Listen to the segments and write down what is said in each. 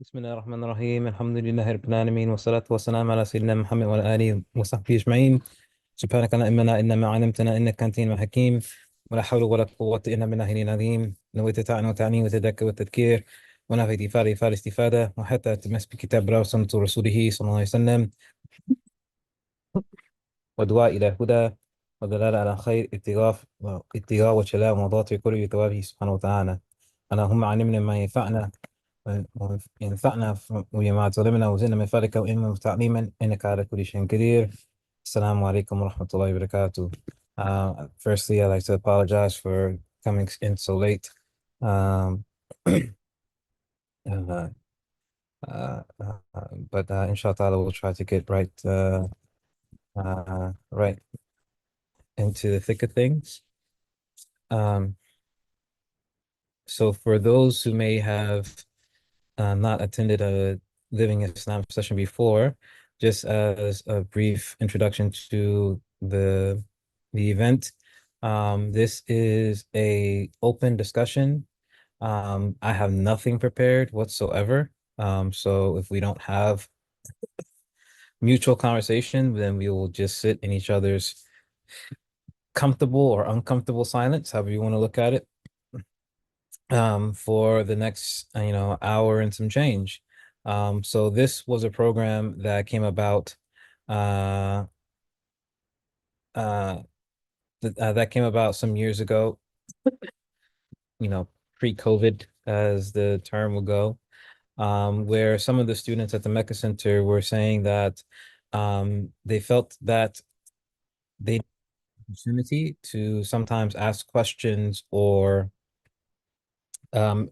بسم الله الرحمن الرحيم الحمد لله رب العالمين والصلاة والسلام على سيدنا محمد وعلى آله وصحبه أجمعين. سبحانك لا علم لنا إلا ما علمتنا إنك أنت العليم الحكيم. ولا حول ولا قوة إلا بالله العلي العظيم. نويت تعن وتعني وتذكر والتذكير ونفيت إفادة الاستفادة وحتى تمس بكتاب الله وسنة رسوله صلى الله عليه وسلم ودعاء إلى الهدى ودلالة على خير ابتغاء وجلاء مرضات كل ثوابه سبحانه وتعالى. اللهم علمنا ما ينفعنا وينفعنا وما علمنا وزدنا من فضلك وإلما وتعليما إنك على كل شيء قدير. السلام عليكم ورحمة الله وبركاته. Firstly, I'd like to apologize for coming in so late. Um, uh, but inshallah, we'll try to get right into the thick of things. Um, so for those who may have not attended a Living Islam session before, just as a brief introduction to the event, this is a open discussion. I have nothing prepared whatsoever. So if we don't have mutual conversation, then we will just sit in each other's comfortable or uncomfortable silence, however you want to look at it, for the next, hour and some change. So this was a program that came about, uh, uh, that came about some years ago, you know, pre-COVID, as the term will go, where some of the students at the Mecca Center were saying that they felt that they had the opportunity to sometimes ask questions or um,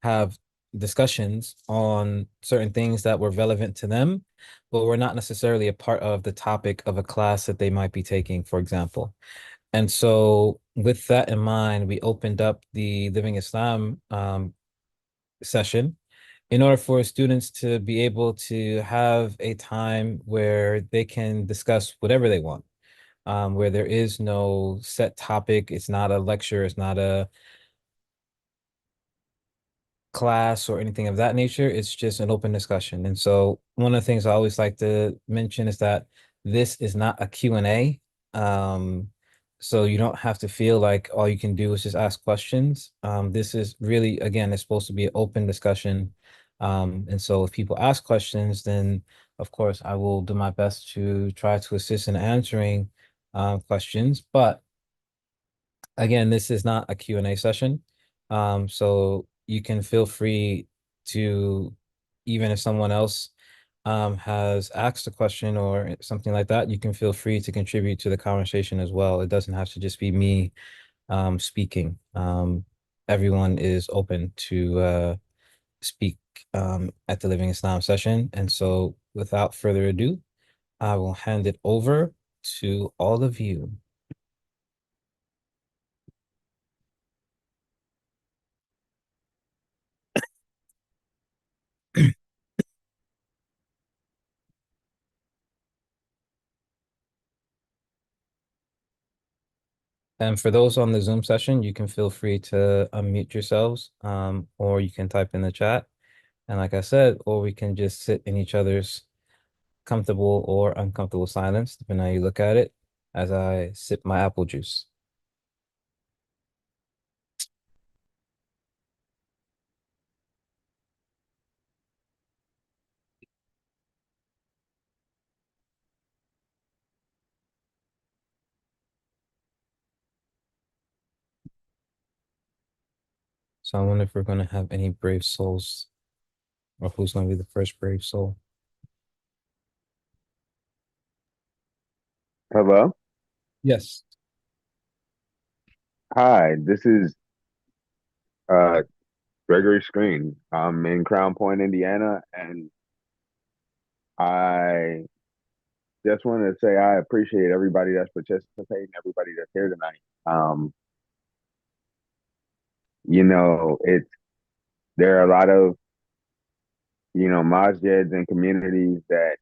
have discussions on certain things that were relevant to them, but were not necessarily a part of the topic of a class that they might be taking, for example. And so, with that in mind, we opened up the Living Islam session in order for students to be able to have a time where they can discuss whatever they want, where there is no set topic. It's not a lecture, it's not a class or anything of that nature. It's just an open discussion. And so one of the things I always like to mention is that this is not a Q&A. So you don't have to feel like all you can do is just ask questions. This is really, again, it's supposed to be an open discussion. And so if people ask questions, then of course I will do my best to try to assist in answering questions. But again, this is not a Q&A session. So you can feel free to, even if someone else has asked a question or something like that, you can feel free to contribute to the conversation as well. It doesn't have to just be me speaking. Everyone is open to speak at the Living Islam session. And so without further ado, I will hand it over to all of you. And for those on the Zoom session, you can feel free to unmute yourselves, or you can type in the chat. And like I said, or we can just sit in each other's comfortable or uncomfortable silence, depending on how you look at it, as I sip my apple juice. So I wonder if we're going to have any brave souls, or who's going to be the first brave soul. Hello. Yes. Hi, this is uh Gregory Screen. I'm in Crown Point, Indiana, and I just wanted to say I appreciate everybody that's participating, everybody that's here tonight. It's there are a lot of, masjids and communities that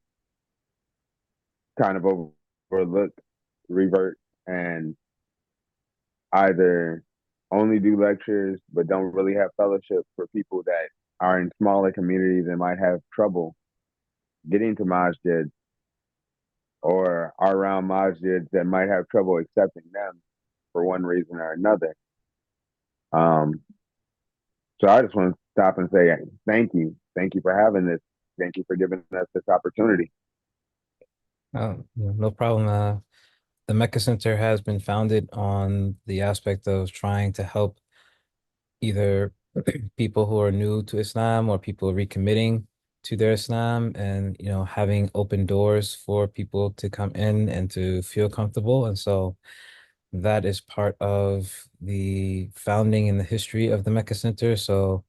kind of overlook, revert, and either only do lectures but don't really have fellowship for people that are in smaller communities and might have trouble getting to masjid or are around masjids that might have trouble accepting them for one reason or another. Um, so I just want to stop and say thank you. Thank you for having this. Thank you for giving us this opportunity. No problem. The Mecca Center has been founded on the aspect of trying to help either people who are new to Islam or people recommitting to their Islam and, having open doors for people to come in and to feel comfortable. And so that is part of the founding and the history of the Mecca Center. So,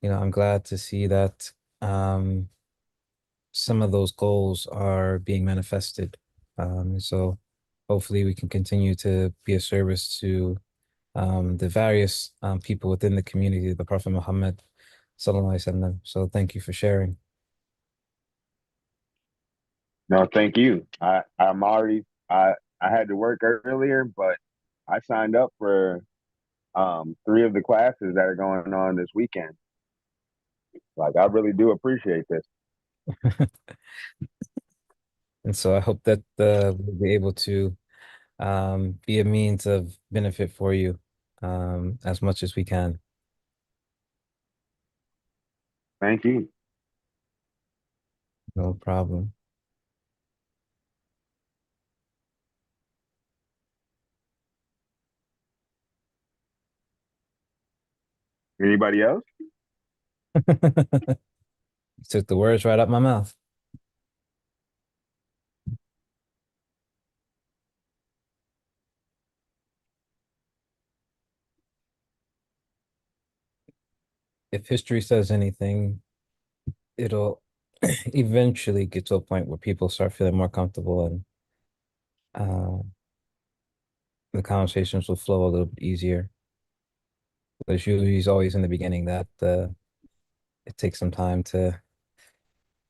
I'm glad to see that some of those goals are being manifested. So hopefully we can continue to be a service to the various people within the community of the Prophet Muhammad sallallahu alaihi wasallam. So thank you for sharing. No, thank you. I'm already I had to work earlier, but I signed up for three of the classes that are going on this weekend. Like I really do appreciate this. And so I hope that we'll be able to be a means of benefit for you as much as we can. Thank you. No problem. Anybody else? You took the words right out my mouth. If history says anything, it'll eventually get to a point where people start feeling more comfortable and uh, the conversations will flow a little bit easier. But usually is always in the beginning that it takes some time to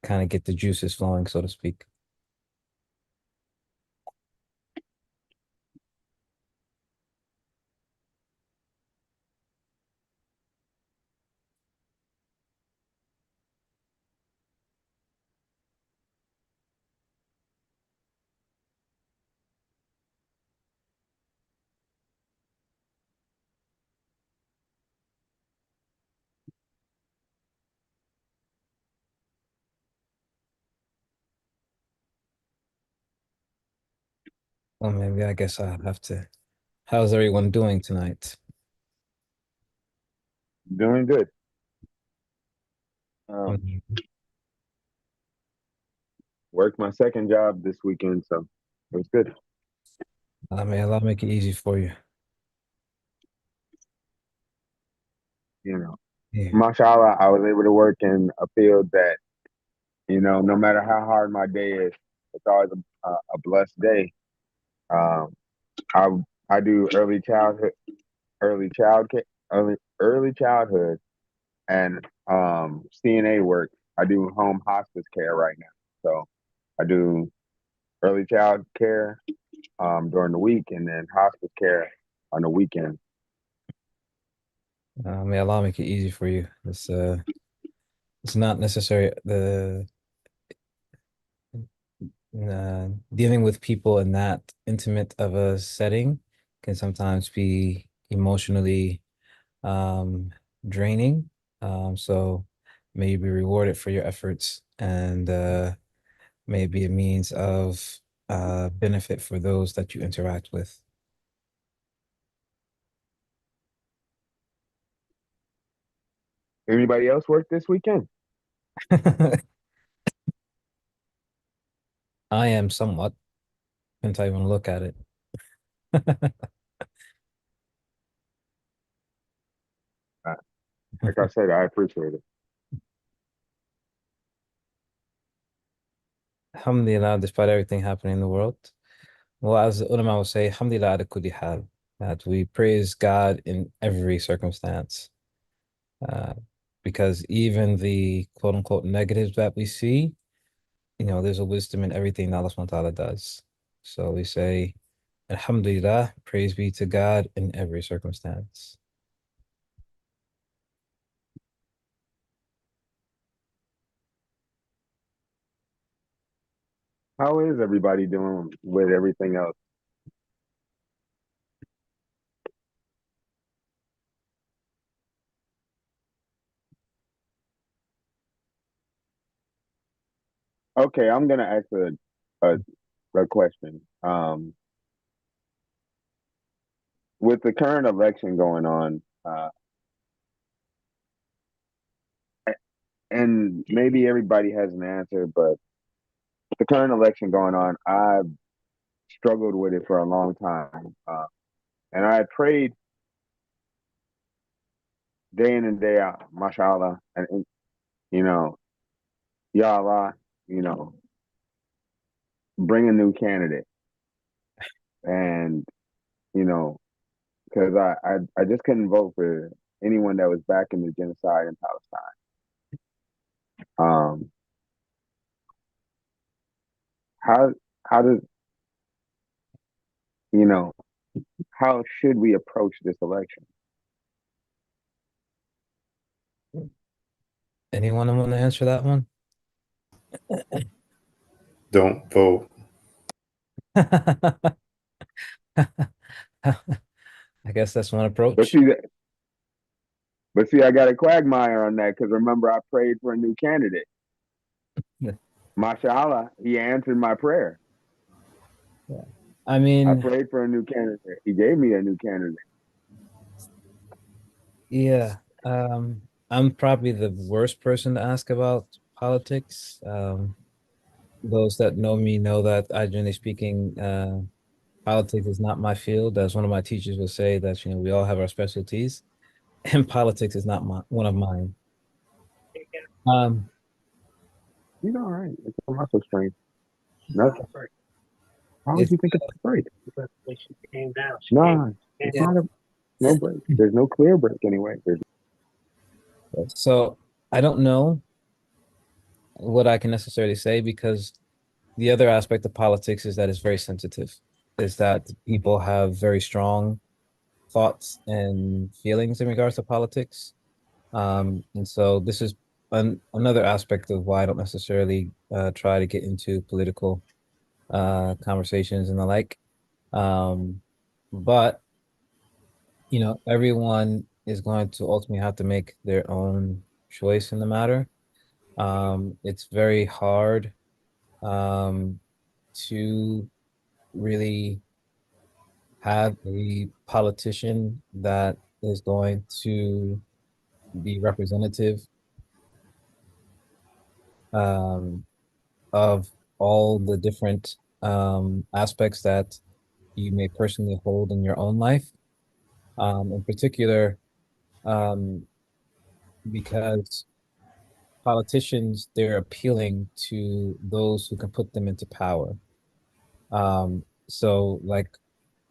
kind of get the juices flowing, so to speak. Well, maybe I guess I have to. How's everyone doing tonight? Doing good. Um, Worked my second job this weekend, so it was good. may Allah make it easy for you. You know, Yeah. mashallah, I was able to work in a field that, no matter how hard my day is, it's always a blessed day. Um, I I do early child ca- early childhood, and CNA work. I do home hospice care right now. So I do early child care during the week, and then hospice care on the weekend. May Allah make it easy for you. It's not necessary. The Dealing with people in that intimate of a setting can sometimes be emotionally um, draining. So may you be rewarded for your efforts and may it be a means of benefit for those that you interact with. Anybody else work this weekend? I am somewhat, depends how you want to look at it. Uh, like I said, I appreciate it. Alhamdulillah, despite everything happening in the world. Well, as the ulama will say, Alhamdulillah ala kulli hal, that we praise God in every circumstance. Uh, because even the quote unquote negatives that we see, there's a wisdom in everything that Allah subhanahu wa ta'ala does. So we say, Alhamdulillah, praise be to God in every circumstance. How is everybody doing with everything else? Okay, I'm gonna ask a, a question. With the current election going on, and maybe everybody has an answer, but the current election going on, I've struggled with it for a long time, and I prayed day in and day out, mashallah, and you know, ya Allah, you know, bring a new candidate, and you know, because I just couldn't vote for anyone that was backing the genocide in Palestine. Um, how how does you know how should we approach this election? Anyone want to answer that one? Don't vote. I guess that's one But approach. see, I got a quagmire on that because remember I prayed for a new candidate. Yeah. Mashallah, he answered my prayer. I I mean, prayed for a new candidate. He gave me a new candidate. yeah, I'm probably the worst person to ask about politics. Those that know me know that I generally speaking, politics is not my field. As one of my teachers would say, that we all have our specialties, and politics is not one of mine. Um, He's all right. It's not so strange. Nothing. Why would it's you think it's a break? Nah, it's yeah. not a no break. There's no clear break anyway. There's So I don't know what I can necessarily say because the other aspect of politics is that it's very sensitive. Is that people have very strong thoughts and feelings in regards to politics. And so this is another aspect of why I don't necessarily try to get into political conversations and the like. Um, but everyone is going to ultimately have to make their own choice in the matter. It's very hard um, to really have a politician that is going to be representative um, of all the different aspects that you may personally hold in your own life. In particular, um, because politicians, they're appealing to those who can put them into power. So, like,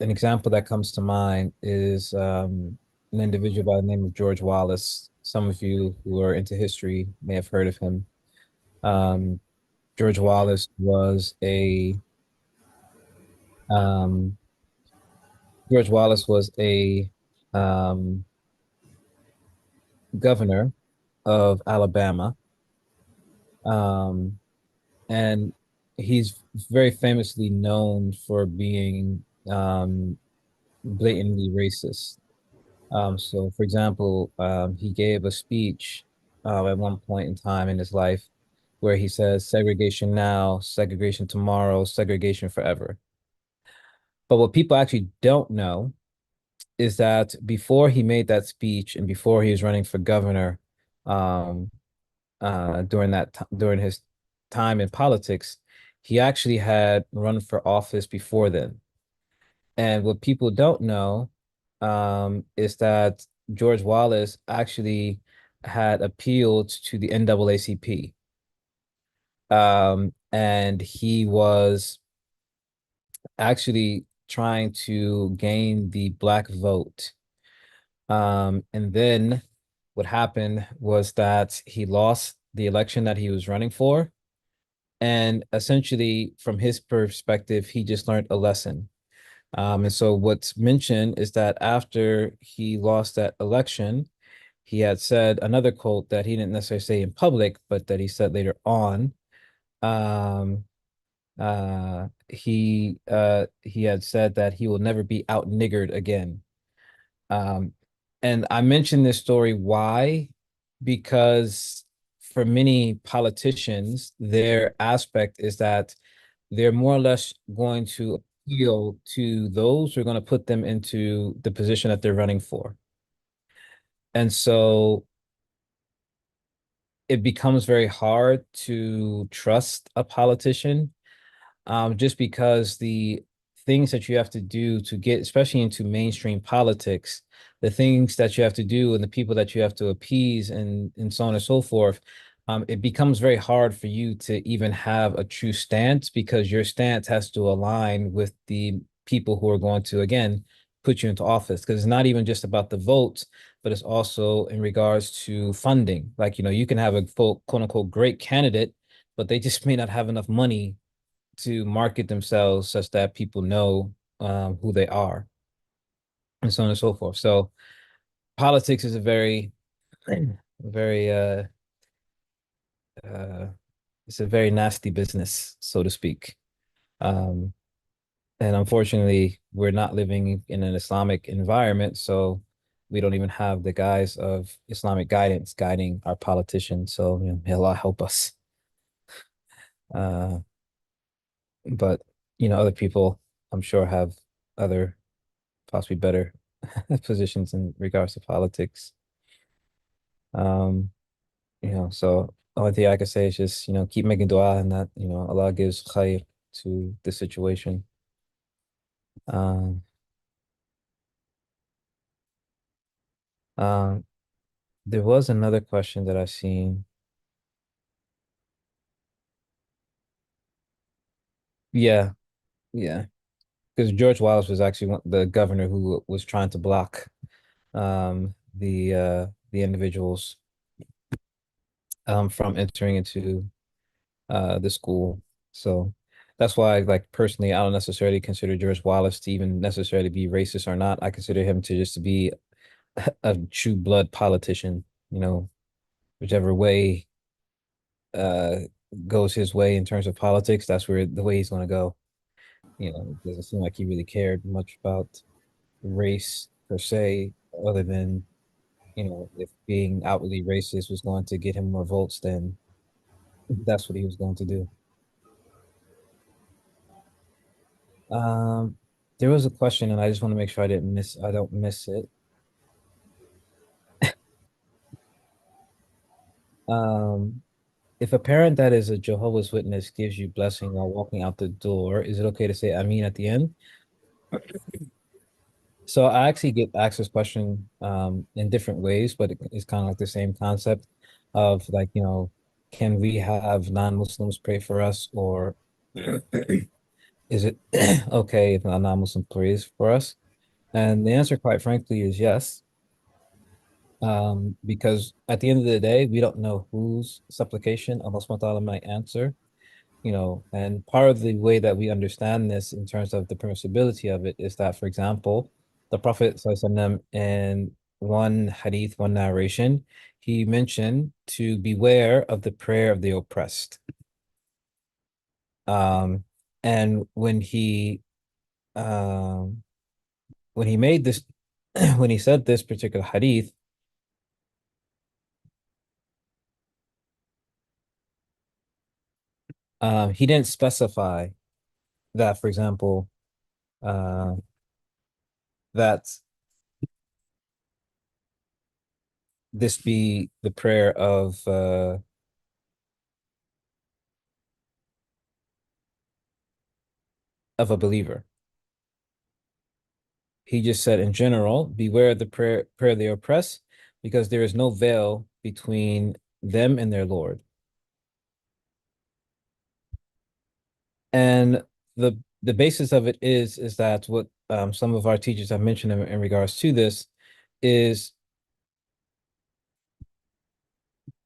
an example that comes to mind is an individual by the name of George Wallace. Some of you who are into history may have heard of him. Um, George Wallace was a um, George Wallace was a um, governor of Alabama, um, and he's very famously known for being blatantly racist. So, for example, he gave a speech at one point in time in his life where he says, segregation now, segregation tomorrow, segregation forever. But what people actually don't know is that before he made that speech and before he was running for governor, um, during his time in politics, he actually had run for office before then. And what people don't know is that George Wallace actually had appealed to the NAACP. And he was actually trying to gain the black vote. And then what happened was that he lost the election that he was running for. And essentially, from his perspective, he just learned a lesson. And so what's mentioned is that after he lost that election, he had said another quote that he didn't necessarily say in public, but that he said later on. Um, He had said that he will never be out niggered again. Um, and I mentioned this story why? Because for many politicians, their aspect is that they're more or less going to appeal to those who are going to put them into the position that they're running for. And so it becomes very hard to trust a politician, just because the things that you have to do to get, especially into mainstream politics, the things that you have to do and the people that you have to appease and so on and so forth, it becomes very hard for you to even have a true stance because your stance has to align with the people who are going to, again, put you into office. Because it's not even just about the votes, but it's also in regards to funding. Like, you can have a quote unquote great candidate, but they just may not have enough money to market themselves such that people know who they are, and so on and so forth. So politics is a very, very uh it's a very nasty business, so to speak. Um, and unfortunately, we're not living in an Islamic environment, so we don't even have the guise of Islamic guidance guiding our politicians. So, may Allah help us. Uh, but other people, I'm sure, have other possibly better positions in regards to politics. Um, so only thing I can say is just, keep making dua and that, Allah gives khair to the situation. Um, um, there was another question that I seen. Yeah, yeah. Because George Wallace was actually the governor who was trying to block the individuals from entering into the school. So that's why, like personally, I don't necessarily consider George Wallace to even necessarily be racist or not. I consider him to just to be a true blood politician. Whichever way uh goes his way in terms of politics, that's where the way he's going to go. It doesn't seem like he really cared much about race per se, other than if being outwardly racist was going to get him more votes, then that's what he was going to do. Um, there was a question, and I just want to make sure I don't miss it. Um, if a parent that is a Jehovah's Witness gives you blessing while walking out the door, is it okay to say Amin at the end? So I actually get asked this question in different ways, but it's kind of like the same concept of, like, can we have non-Muslims pray for us, or is it okay if a non-Muslim prays for us? And the answer, quite frankly, is yes. Because at the end of the day, we don't know whose supplication Allah subhanahu wa ta'ala might answer, and part of the way that we understand this in terms of the permissibility of it is that, for example, the Prophet ﷺ, in one hadith, one narration, he mentioned to beware of the prayer of the oppressed. Um, and um, when he made this, when he said this particular hadith, he didn't specify that, for example, uh, that this be the prayer of a believer. He just said, in general, beware of the prayer of the oppressed, because there is no veil between them and their Lord. And the basis of it is that what some of our teachers have mentioned in regards to this is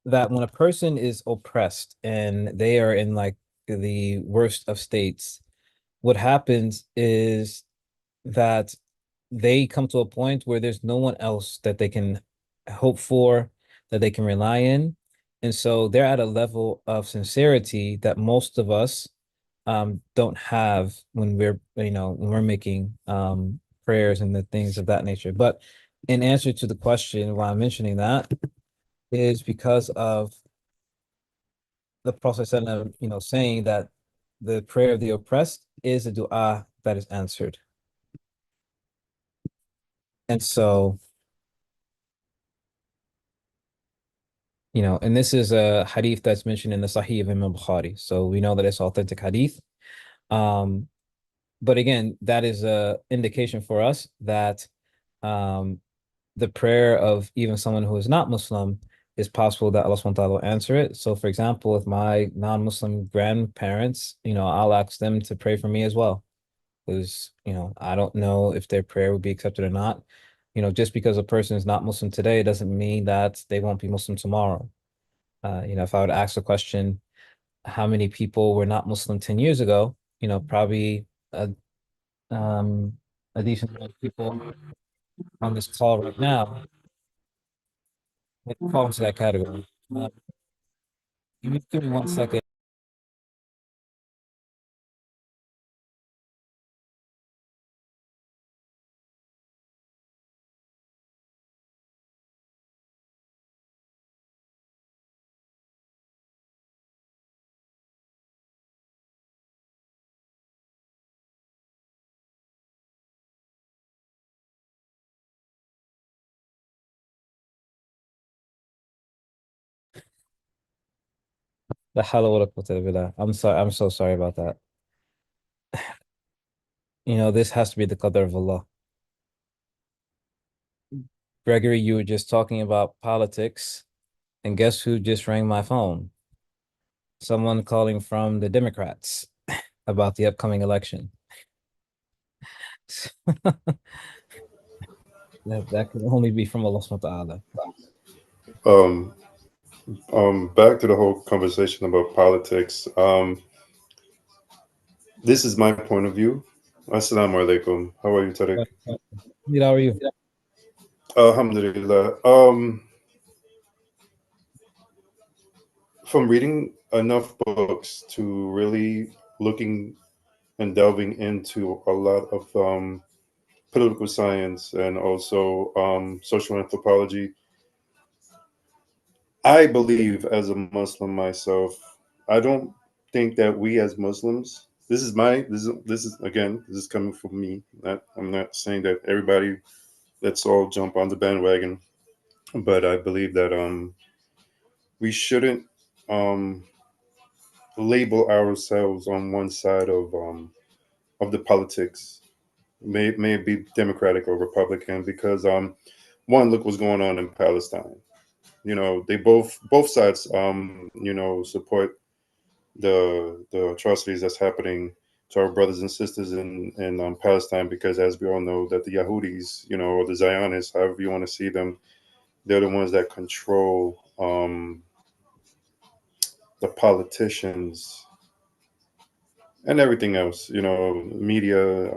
that when a person is oppressed and they are in, like, the worst of states, what happens is that they come to a point where there's no one else that they can hope for, that they can rely in. And so they're at a level of sincerity that most of us don't have when we're making prayers and the things of that nature. But in answer to the question, why I'm mentioning that is because of the Prophet ﷺ, saying that the prayer of the oppressed is a dua that is answered. And so, and this is a hadith that's mentioned in the Sahih of Imam Bukhari. So we know that it's authentic hadith. Um, but again, that is a indication for us that um, the prayer of even someone who is not Muslim is possible that Allah subhanahu wa ta'ala will answer it. So for example, if my non-Muslim grandparents, I'll ask them to pray for me as well. Because, I don't know if their prayer would be accepted or not. Just because a person is not Muslim today doesn't mean that they won't be Muslim tomorrow. If I would ask the question, how many people were not Muslim 10 years ago, probably a, um, a decent amount of people on this call right now would fall into that category. Uh, give me 1 second. La hawla wa la quwwata illa billah. I'm sorry. I'm so sorry about that. This has to be the qadr of Allah. Gregory, you were just talking about politics, and guess who just rang my phone? Someone calling from the Democrats about the upcoming election. That can only be from Allah subhanahu wa ta'ala. Um, Back to the whole conversation about politics. This is my point of view. Assalamu alaikum. How are you, Tariq? How are you? Alhamdulillah. From reading enough books to really looking and delving into a lot of political science and also social anthropology, I believe as a Muslim myself, I don't think that we as Muslims. This is again. This is coming from me. I'm not saying that everybody. Let's all jump on the bandwagon, but I believe that we shouldn't um, label ourselves on one side of the politics. May it be Democratic or Republican, because one, look what's going on in Palestine. They both sides support the atrocities that's happening to our brothers and sisters in Palestine, because as we all know that the Yahudis, or the Zionists, however you want to see them, they're the ones that control the politicians and everything else, media.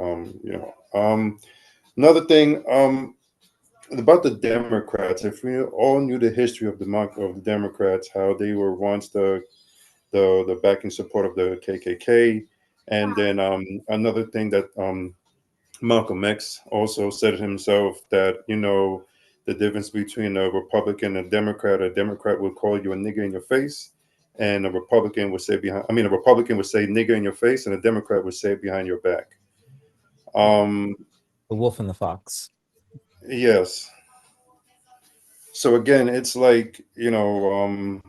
Another thing about the Democrats, if we all knew the history of the Democrats, how they were once the backing support of the KKK, and then another thing that Malcolm X also said himself, that the difference between a Republican and a Democrat would call you a nigger in your face, and a Republican would say a Republican would say nigger in your face, and a Democrat would say it behind your back. Um, The wolf and the fox. yes. So again, it's like, and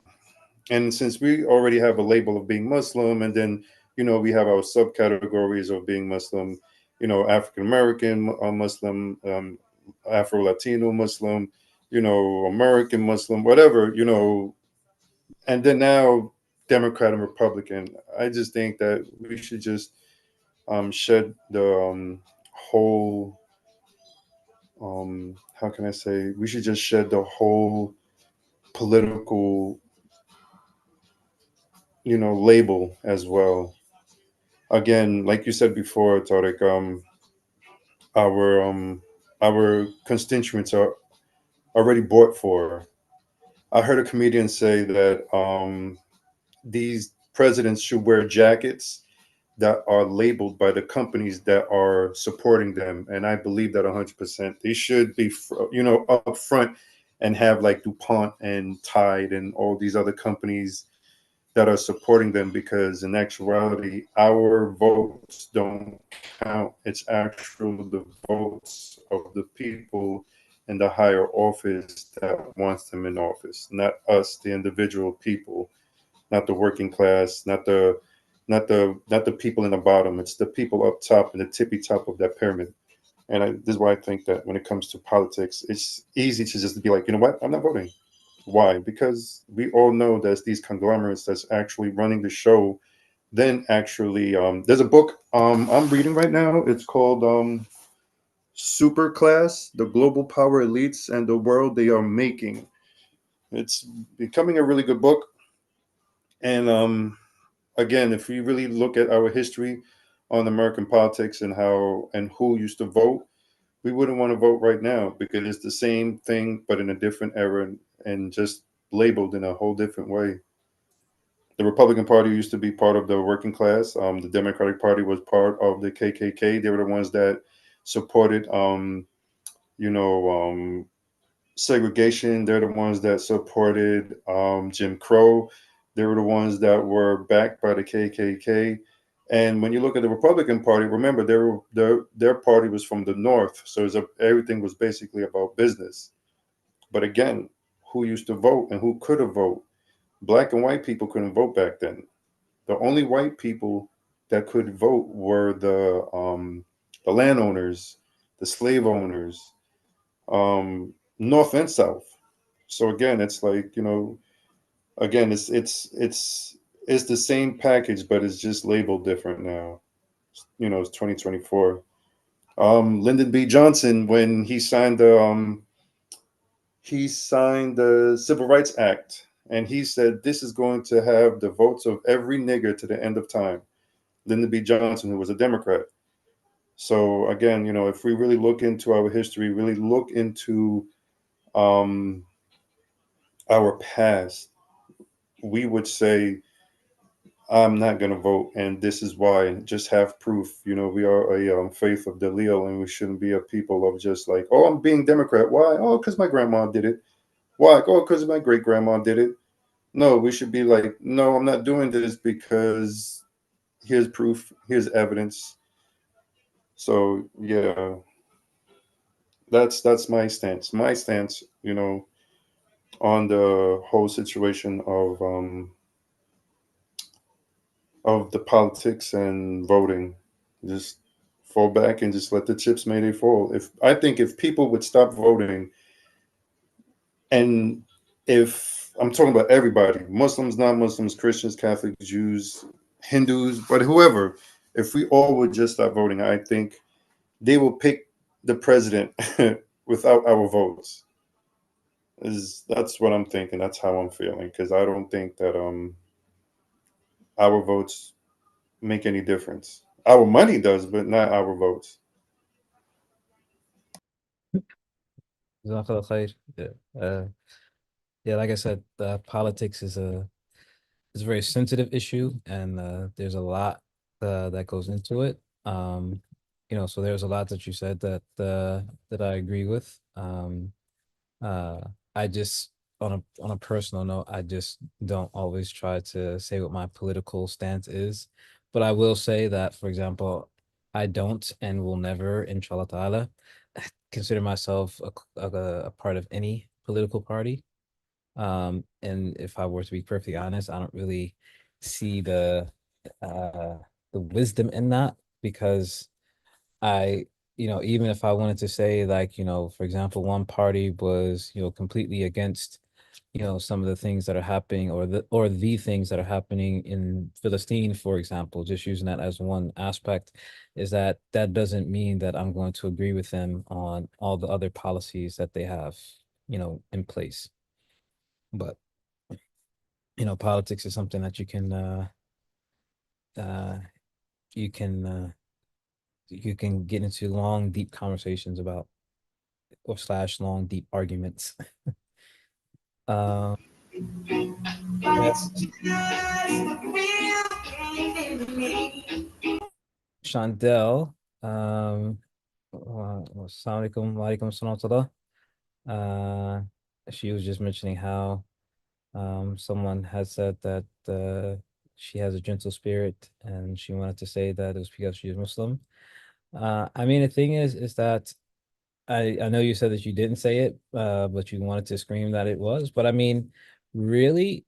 since we already have a label of being Muslim, and then we have our subcategories of being Muslim, African American Muslim, Afro Latino Muslim, American Muslim, whatever, and then now Democrat and Republican. I just think that we should just shed the whole, how can I say, we should just shed the whole political, label as well. Again, like you said before, Tariq, our our constituents are already bought for. I heard a comedian say that these presidents should wear jackets that are labeled by the companies that are supporting them. And I believe that 100%. They should be, up front and have like DuPont and Tide and all these other companies that are supporting them, because in actuality, our votes don't count. It's actual the votes of the people in the higher office that wants them in office, not us, the individual people, not the working class, not the people in the bottom. It's the people up top and the tippy top of that pyramid. And this is why I think that when it comes to politics, it's easy to just be like, you know what, I'm not voting. Why? Because we all know there's these conglomerates that's actually running the show. Then actually, there's a book I'm reading right now. It's called Super Class: The Global Power Elites and the World They Are Making. It's becoming a really good book. And again, if we really look at our history on American politics and how and who used to vote, we wouldn't want to vote right now because it's the same thing but in a different era, and just labeled in a whole different way. The Republican Party used to be part of the working class. The Democratic Party was part of the KKK. They were the ones that supported, you know, segregation. They're the ones that supported Jim Crow. They were the ones that were backed by the KKK. And when you look at the Republican Party, remember their party was from the North, so everything was basically about business. But again, who used to vote and who could have voted? Black and white people couldn't vote back then. The only white people that could vote were the landowners, the slave owners, North and South. So again, it's like, again, it's the same package, but it's just labeled different now. It's 2024. Lyndon B. Johnson, when he signed the Civil Rights Act, and he said this is going to have the votes of every nigger to the end of time. Lyndon B. Johnson, who was a Democrat. So again, if we really look into our history, really look into um, our past, we would say, I'm not going to vote, and this is why. And just have proof. We are a faith of Dalil, and we shouldn't be a people of just like, oh, I'm being Democrat. Why? Oh, because my grandma did it. Why? Oh, because my great grandma did it. No, we should be like, no, I'm not doing this because here's proof, here's evidence. So yeah, that's my stance. My stance, on the whole situation of the politics and voting. Just fall back and just let the chips may they fall. If people would stop voting, and if I'm talking about everybody, Muslims, non-Muslims, Christians, Catholics, Jews, Hindus, but whoever, if we all would just stop voting, I think they will pick the president without our votes. That's what I'm thinking. That's how I'm feeling, because I don't think that our votes make any difference. Our money does, but not our votes. Jazakallah khair. Yeah. Yeah, like I said, politics is a very sensitive issue, and there's a lot that goes into it. So there's a lot that you said that I agree with. Uh, I just on a personal note, I just don't always try to say what my political stance is, but I will say that, for example, I don't and will never, inshallah ta'ala, consider myself a part of any political party. And if I were to be perfectly honest, I don't really see uh the wisdom in that, because I, even if I wanted to say, like, for example, one party was, completely against, some of the things that are happening, or the things that are happening in Philistine, for example, just using that as one aspect, is that doesn't mean that I'm going to agree with them on all the other policies that they have, in place. But, politics is something that uh you can you can get into long, deep conversations about, or slash long, deep arguments. Um, yes. Chandel, Assalamu alaikum, wa alaikum assalam wa rahmatullah. She was just mentioning how someone had said that she has a gentle spirit, and she wanted to say that it was because she is Muslim. I mean, the thing is that I know you said that you didn't say it, but you wanted to scream that it was. But I mean, really,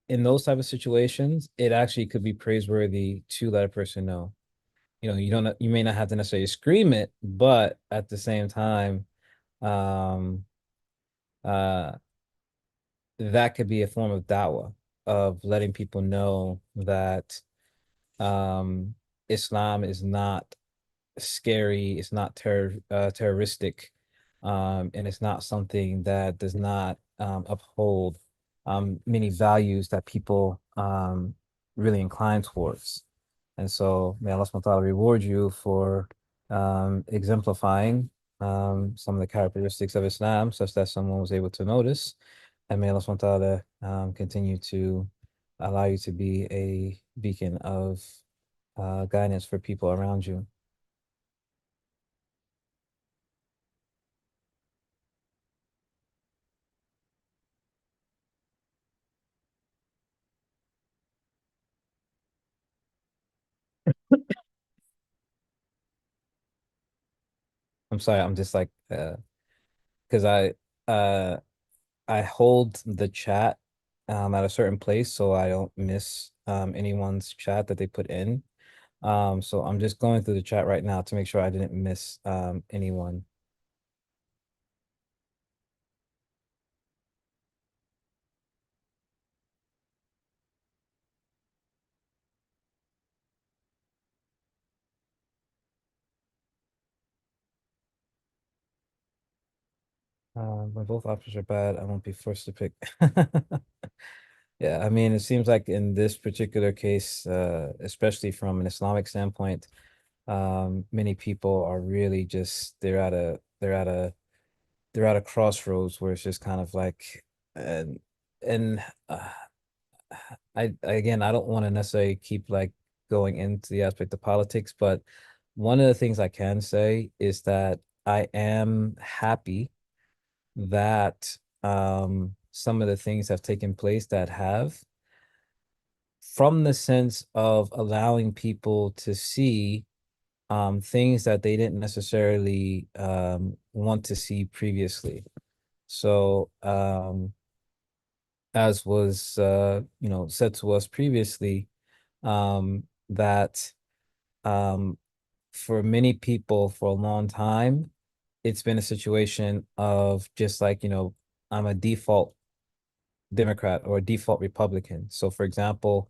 in those type of situations, it actually could be praiseworthy to let a person know. You may not have to necessarily scream it, but at the same time, um, uh, that could be a form of da'wah, of letting people know that um, Islam is not scary, it's not terroristic, and it's not something that does not uphold many values that people really incline towards. And so may Allah subhanahu wa ta'ala reward you for exemplifying some of the characteristics of Islam such that someone was able to notice. And may Allah subhanahu wa ta'ala continue to allow you to be a beacon of guidance for people around you. I'm sorry, I'm just like because uh I hold the chat at a certain place so I don't miss anyone's chat that they put in. So I'm just going through the chat right now to make sure I didn't miss anyone. When both options are bad, I won't be forced to pick. Yeah, I mean, it seems like in this particular case, especially from an Islamic standpoint, many people are really just they're at a crossroads where it's just kind of like and again, I don't want to necessarily keep like going into the aspect of politics, but one of the things I can say is that I am happy that some of the things have taken place that have, from the sense of allowing people to see things that they didn't necessarily want to see previously. So as was said to us previously, that um for many people for a long time, it's been a situation of just like, I'm a default Democrat or a default Republican. So, for example,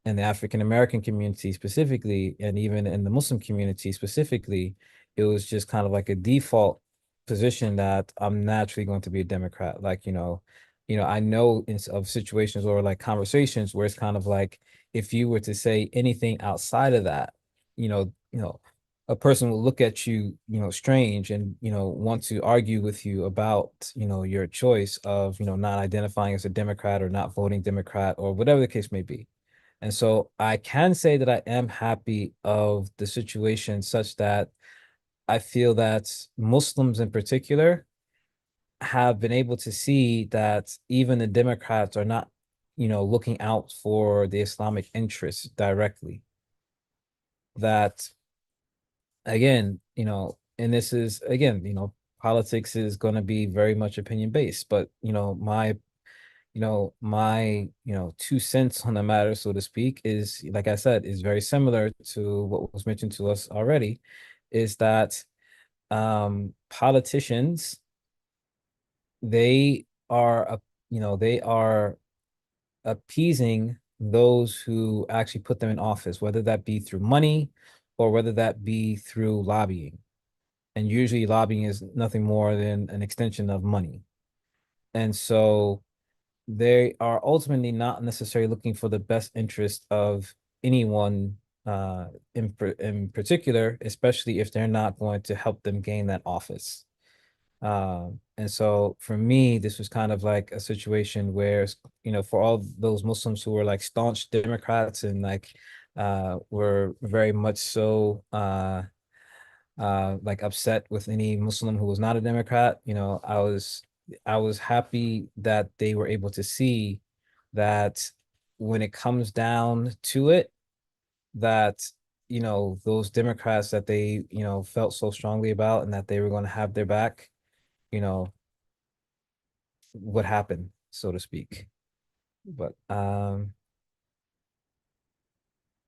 in the African American community specifically, and even in the Muslim community specifically, it was just kind of like a default position that I'm naturally going to be a Democrat. Like, I know of situations or like conversations where it's kind of like if you were to say anything outside of that, a person will look at you, strange and, want to argue with you about, your choice of, not identifying as a Democrat or not voting Democrat or whatever the case may be. And so I can say that I am happy of the situation such that I feel that Muslims in particular have been able to see that even the Democrats are not, looking out for the Islamic interests directly. That again, and this is again, politics is going to be very much opinion based, but my 2 cents on the matter, so to speak, is like I said, is very similar to what was mentioned to us already, is that politicians, they are they are appeasing those who actually put them in office, whether that be through money or whether that be through lobbying. And usually lobbying is nothing more than an extension of money. And so they are ultimately not necessarily looking for the best interest of anyone in particular, especially if they're not going to help them gain that office. And so for me, this was kind of like a situation where, for all those Muslims who were like staunch Democrats and like were very much so like upset with any Muslim who was not a Democrat. I was happy that they were able to see that when it comes down to it, that those Democrats that they felt so strongly about and that they were going to have their back, you know what happened, so to speak. But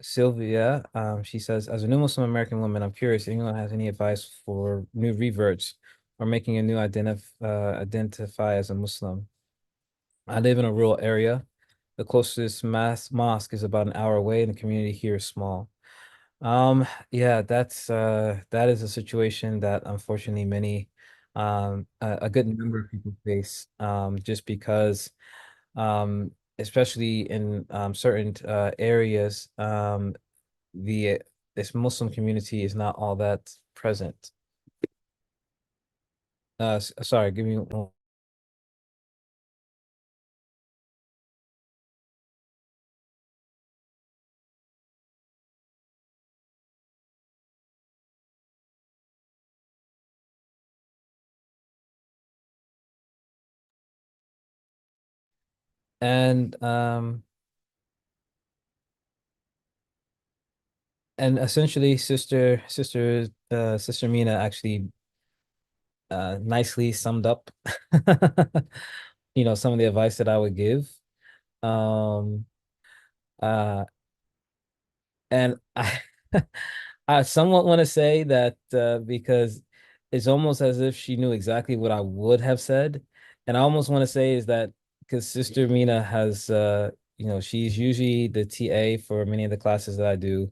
Sylvia, she says, as a new Muslim American woman, I'm curious if anyone has any advice for new reverts or making a new identify as a Muslim. I live in a rural area. The closest mass mosque is about an hour away, and the community here is small. Yeah, that is a situation that unfortunately many a good number of people face, just because especially in certain areas, the this Muslim community is not all that present. Sorry, give me one. And essentially Sister Mina actually nicely summed up some of the advice that I would give. Um uh and I I somewhat want to say that because it's almost as if she knew exactly what I would have said. And I almost want to say is that because Sister Mina has she's usually the TA for many of the classes that I do.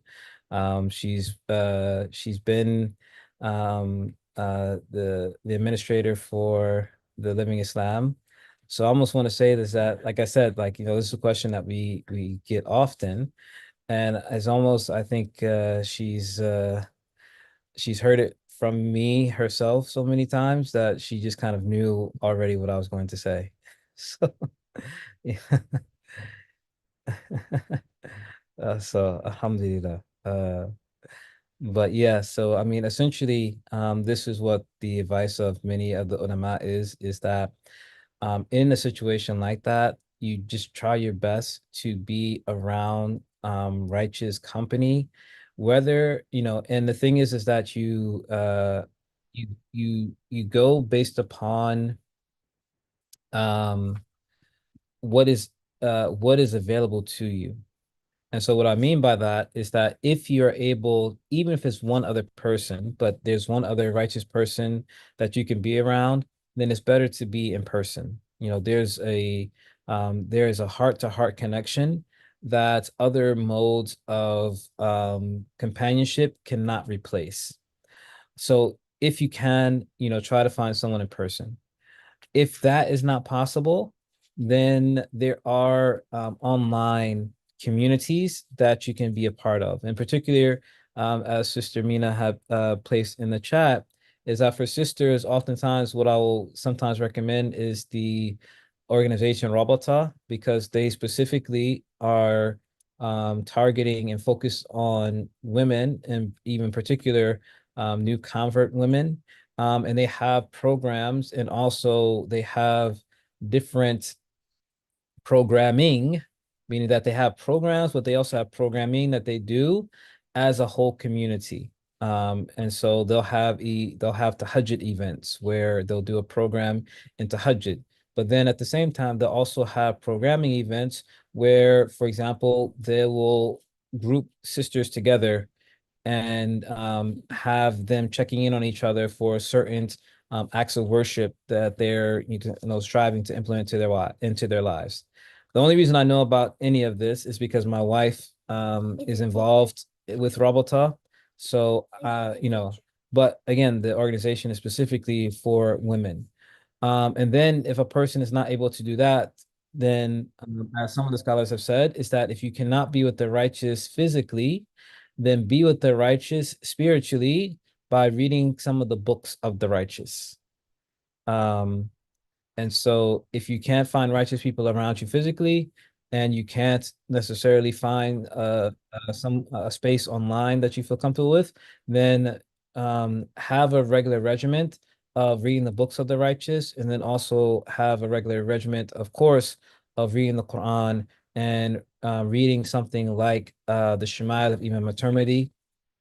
She's been the administrator for the Living Islam. So I almost want to say this, that, like I said, like, this is a question that we get often. And it's almost, I think, she's heard it from me herself so many times that she just kind of knew already what I was going to say. So yeah. So alhamdulillah. But yeah, so I mean, essentially, this is what the advice of many of the ulama is that in a situation like that, you just try your best to be around righteous company, whether, and the thing is that you go based upon um what is available to you. And so what I mean by that is that if you're able, even if it's one other person, but there's one other righteous person that you can be around, then it's better to be in person. There is a heart-to-heart connection that other modes of companionship cannot replace. So if you can, try to find someone in person. If that is not possible, then there are online communities that you can be a part of. In particular, as Sister Mina had placed in the chat, is that for sisters, oftentimes what I will sometimes recommend is the organization Rabata, because they specifically are targeting and focused on women, and even particular new convert women, and they have programs, and also they have different programming, meaning that they have programs, but they also have programming that they do as a whole community. And so they'll have tahajjud events where they'll do a program in tahajjud. But then at the same time, they'll also have programming events where, for example, they will group sisters together and have them checking in on each other for certain acts of worship that they're striving to implement into their lives. The only reason I know about any of this is because my wife is involved with Rabota. So but again, the organization is specifically for women. And then if a person is not able to do that, then as some of the scholars have said, is that if you cannot be with the righteous physically, then be with the righteous spiritually by reading some of the books of the righteous. Um, and so if you can't find righteous people around you physically, and you can't necessarily find some space online that you feel comfortable with, then have a regular regiment of reading the books of the righteous, and then also have a regular regiment, of course, of reading the Quran and reading something like the Shama'il of Imam At-Tirmidhi.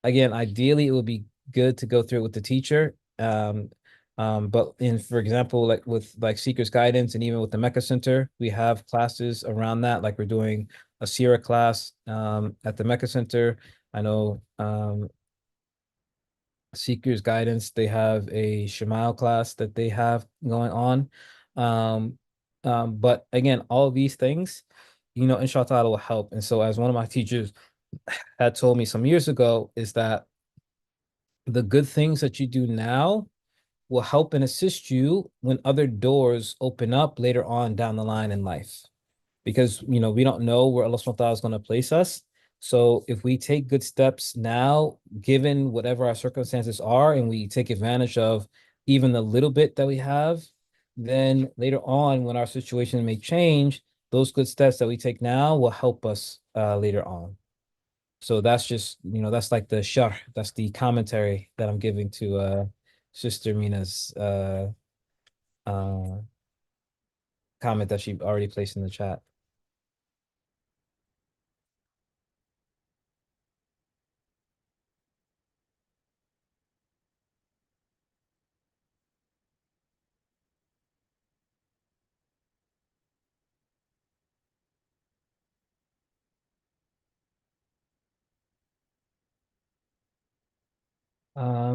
Again, ideally, it would be good to go through it with the teacher. But for example, like with like Seeker's Guidance and even with the Mecca Center, we have classes around that. Like we're doing a Sierra class at the Mecca Center. I know Seeker's Guidance, they have a Shemale class that they have going on. Um, but again, all of these things, inshallah will help. And so as one of my teachers had told me some years ago, is that the good things that you do now will help and assist you when other doors open up later on down the line in life. Because we don't know where Allah subhanahu wa ta'ala is going to place us. So if we take good steps now, given whatever our circumstances are, and we take advantage of even the little bit that we have, then later on when our situation may change, those good steps that we take now will help us later on. So that's just, that's like the sharh, that's the commentary that I'm giving to Sister Mina's uh comment that she already placed in the chat.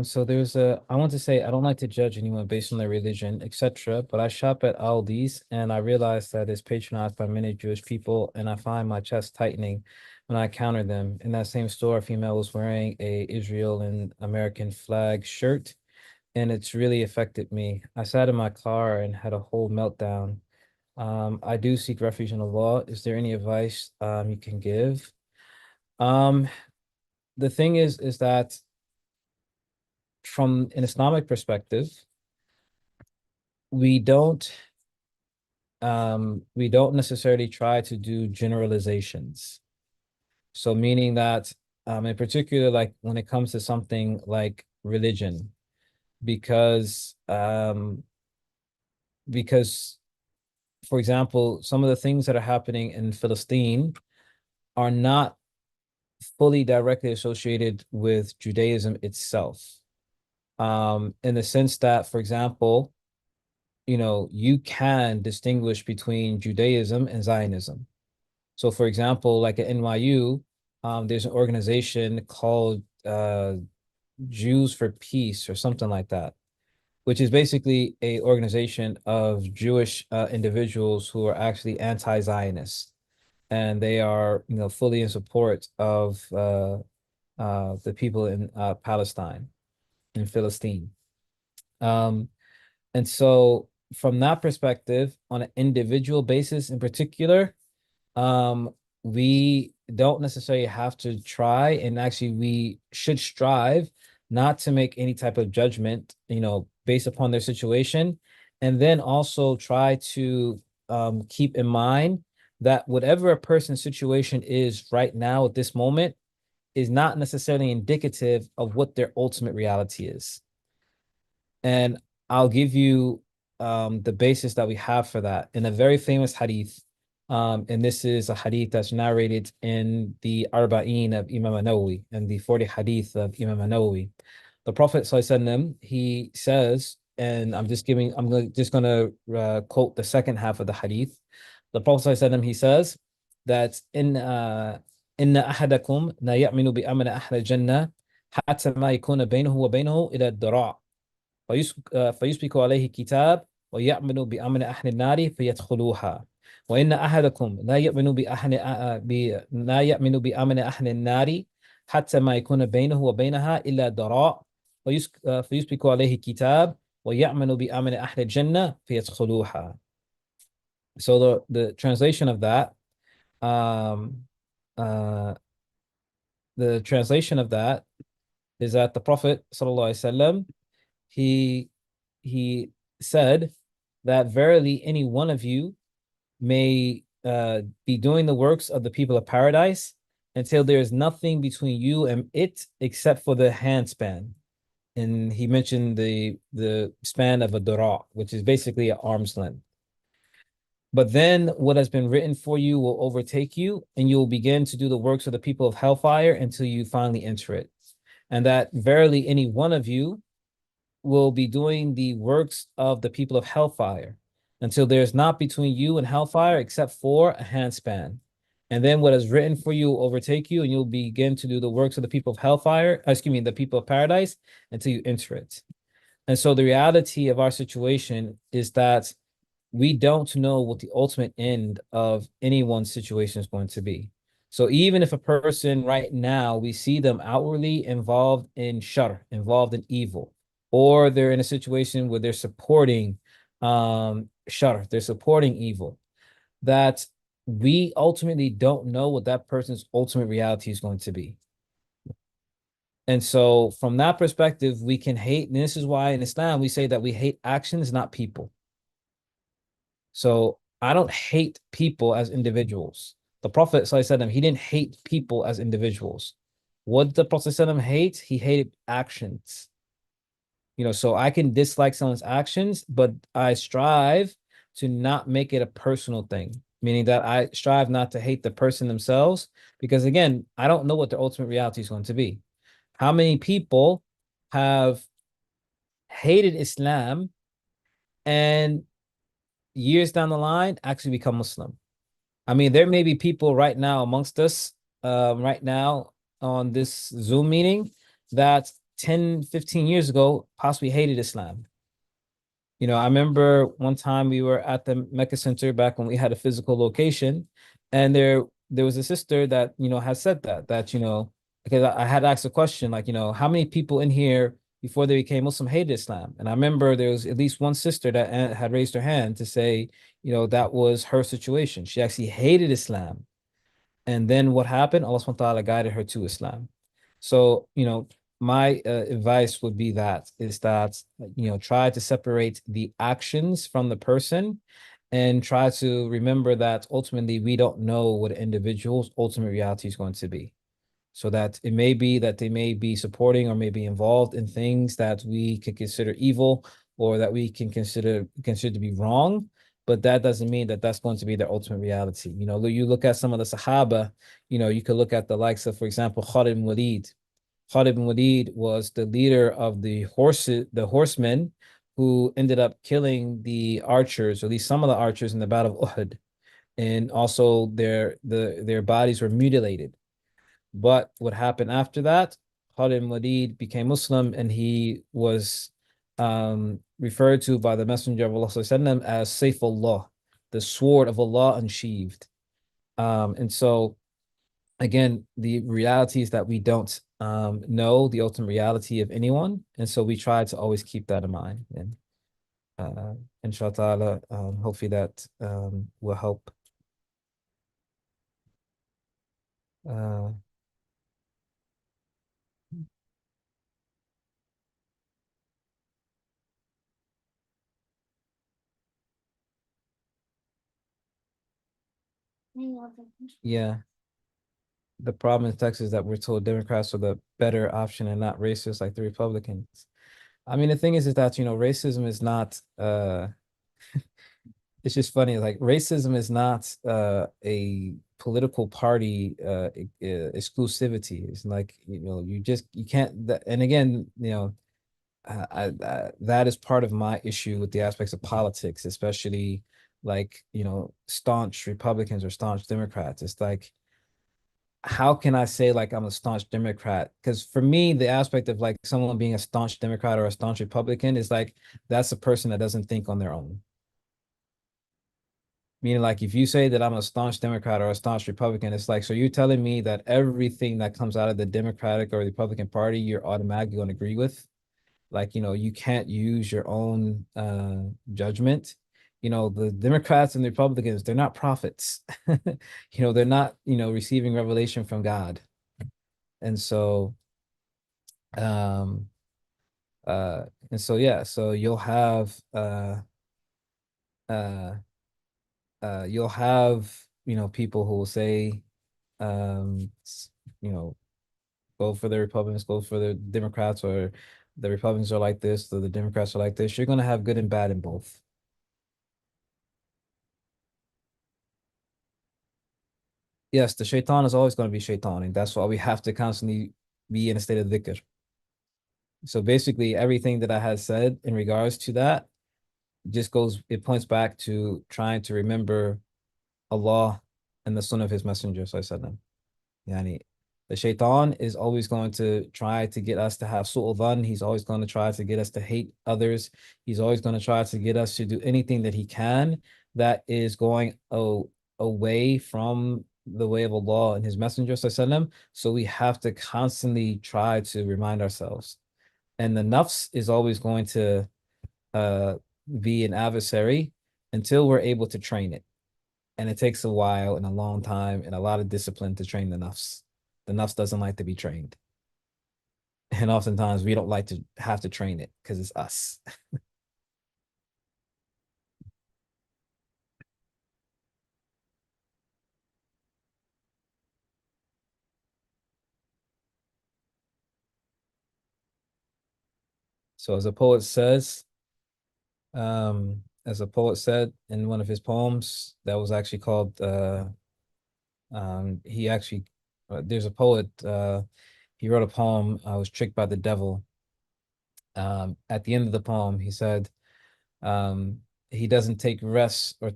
So I want to say I don't like to judge anyone based on their religion, etc. But I shop at Aldi's and I realize that it's patronized by many Jewish people, and I find my chest tightening when I encounter them. In that same store, a female was wearing a Israel and American flag shirt, and it's really affected me. I sat in my car and had a whole meltdown. I do seek refuge in Allah. Is there any advice you can give? Um, the thing is that from an Islamic perspective, we don't we don't necessarily try to do generalizations. So meaning that in particular, like when it comes to something like religion, because because for example, some of the things that are happening in Philistine are not fully directly associated with Judaism itself. In the sense that, for example, you can distinguish between Judaism and Zionism. So, for example, like at NYU, there's an organization called Jews for Peace or something like that, which is basically a organization of Jewish individuals who are actually anti-Zionist, and they are, fully in support of the people in Palestine, in Philistine. Um, And so from that perspective, on an individual basis in particular, um, we don't necessarily have to try, and actually we should strive not to make any type of judgment, based upon their situation. And then also try to keep in mind that whatever a person's situation is right now at this moment is not necessarily indicative of what their ultimate reality is. And I'll give you the basis that we have for that in a very famous hadith. And this is a hadith that's narrated in the Arba'in of Imam An-Nawawi and the 40 hadith of Imam An-Nawawi. The Prophet ﷺ, he says, and just gonna quote the second half of the hadith. The Prophet ﷺ, he says that إن أحدكم لا يؤمن بأمن أهل الجنة حتى ما يكون بينه وبينه إلى الذراع فيسبق عليه كتاب ويأمن بأمن أهل النار فيدخلوها وإن أحدكم لا يؤمن بأمن أهل النار حتى ما يكون بينه وبينها إلا ذراع فيسبق عليه كتاب ويأمن بأمن أهل الجنة فيدخلوها. So the translation of that, um, uh, the translation of that is that the Prophet sallallahu alaihi wasallam, he he said that verily any one of you may be doing the works of the people of paradise until there is nothing between you and it except for the handspan. And he mentioned the span of a dura, which is basically an arm's length. But then what has been written for you will overtake you, and you will begin to do the works of the people of hellfire until you finally enter it. And that verily any one of you will be doing the works of the people of hellfire until there is not between you and hellfire except for a handspan. And then what is written for you will overtake you, and you'll begin to do the works of the people of hellfire, excuse me, the people of paradise until you enter it. And so the reality of our situation is that we don't know what the ultimate end of anyone's situation is going to be. So even if a person right now, we see them outwardly involved in shar, involved in evil, or they're in a situation where they're supporting shar, they're supporting evil, that we ultimately don't know what that person's ultimate reality is going to be. And so from that perspective, we can hate, and this is why in Islam we say that we hate actions, not people. So I don't hate people as individuals. The Prophet ﷺ, he didn't hate people as individuals. What did the Prophet ﷺ hate? He hated actions. So I can dislike someone's actions, but I strive to not make it a personal thing, meaning that I strive not to hate the person themselves, because again, I don't know what their ultimate reality is going to be. How many people have hated Islam and years down the line actually become Muslim? I mean, there may be people right now amongst us, right now on this Zoom meeting, that 10, 15 years ago possibly hated Islam. I remember one time we were at the Mecca Center back when we had a physical location, and there was a sister that, has said that, because I had asked a question, like, how many people in here before they became Muslim hated Islam? And I remember there was at least one sister that had raised her hand to say, that was her situation. She actually hated Islam. And then what happened? Allah subhanahu wa ta'ala guided her to Islam. So, my advice would be that is that, try to separate the actions from the person and try to remember that ultimately we don't know what an individual's ultimate reality is going to be. So that it may be that they may be supporting or may be involved in things that we could consider evil or that we can consider to be wrong, but that doesn't mean that that's going to be their ultimate reality. You look at some of the Sahaba, you could look at the likes of, for example, Khalid ibn Walid. Khalid ibn Walid was the leader of the horsemen who ended up killing the archers, or at least some of the archers in the Battle of Uhud. And also their bodies were mutilated. But what happened after that, Khalid ibn Walid became Muslim, and he was referred to by the Messenger of Allah ﷺ as Saifullah, the sword of Allah unsheathed. And so again, the reality is that we don't know the ultimate reality of anyone. And so we try to always keep that in mind. And inshallah, hopefully that will help. Uh, yeah. The problem in Texas is that we're told Democrats are the better option and not racist like the Republicans. I mean, the thing is that, racism is not it's just funny, like racism is not a political party exclusivity. It's like, you can't and again, that is part of my issue with the aspects of politics, especially like, staunch Republicans or staunch Democrats. It's like, how can I say like I'm a staunch Democrat? Because for me, the aspect of like someone being a staunch Democrat or a staunch Republican is like that's a person that doesn't think on their own. Meaning, like, if you say that I'm a staunch Democrat or a staunch Republican, it's like, so you're telling me that everything that comes out of the Democratic or Republican Party, you're automatically going to agree with? Like, you can't use your own judgment. The Democrats and the Republicans, they're not prophets. They're not, receiving revelation from God. And so, um, yeah, so uh, you'll have people who will say, um, s- you know, go for the Republicans, go for the Democrats, or the Republicans are like this, or the Democrats are like this. You're gonna have good and bad in both. Yes, the shaitan is always going to be shaitan, and that's why we have to constantly be in a state of dhikr. So basically, everything that I had said in regards to that just it points back to trying to remember Allah and the Sunnah of His Messenger, so I said them. Yani, the shaitan is always going to try to get us to have su'ul dhan. He's always going to try to get us to hate others. He's always going to try to get us to do anything that he can that is going away from the way of Allah and his messenger sallallahu. So we have to constantly try to remind ourselves. And the nafs is always going to uh, be an adversary until we're able to train it. And it takes a while and a long time and a lot of discipline to train the nafs. The nafs doesn't like to be trained. And oftentimes we don't like to have to train it because it's us. So as a poet said in one of his poems that was actually called he actually there's a poet he wrote a poem, I was tricked by the devil. At the end of the poem, he said, um, he doesn't rest or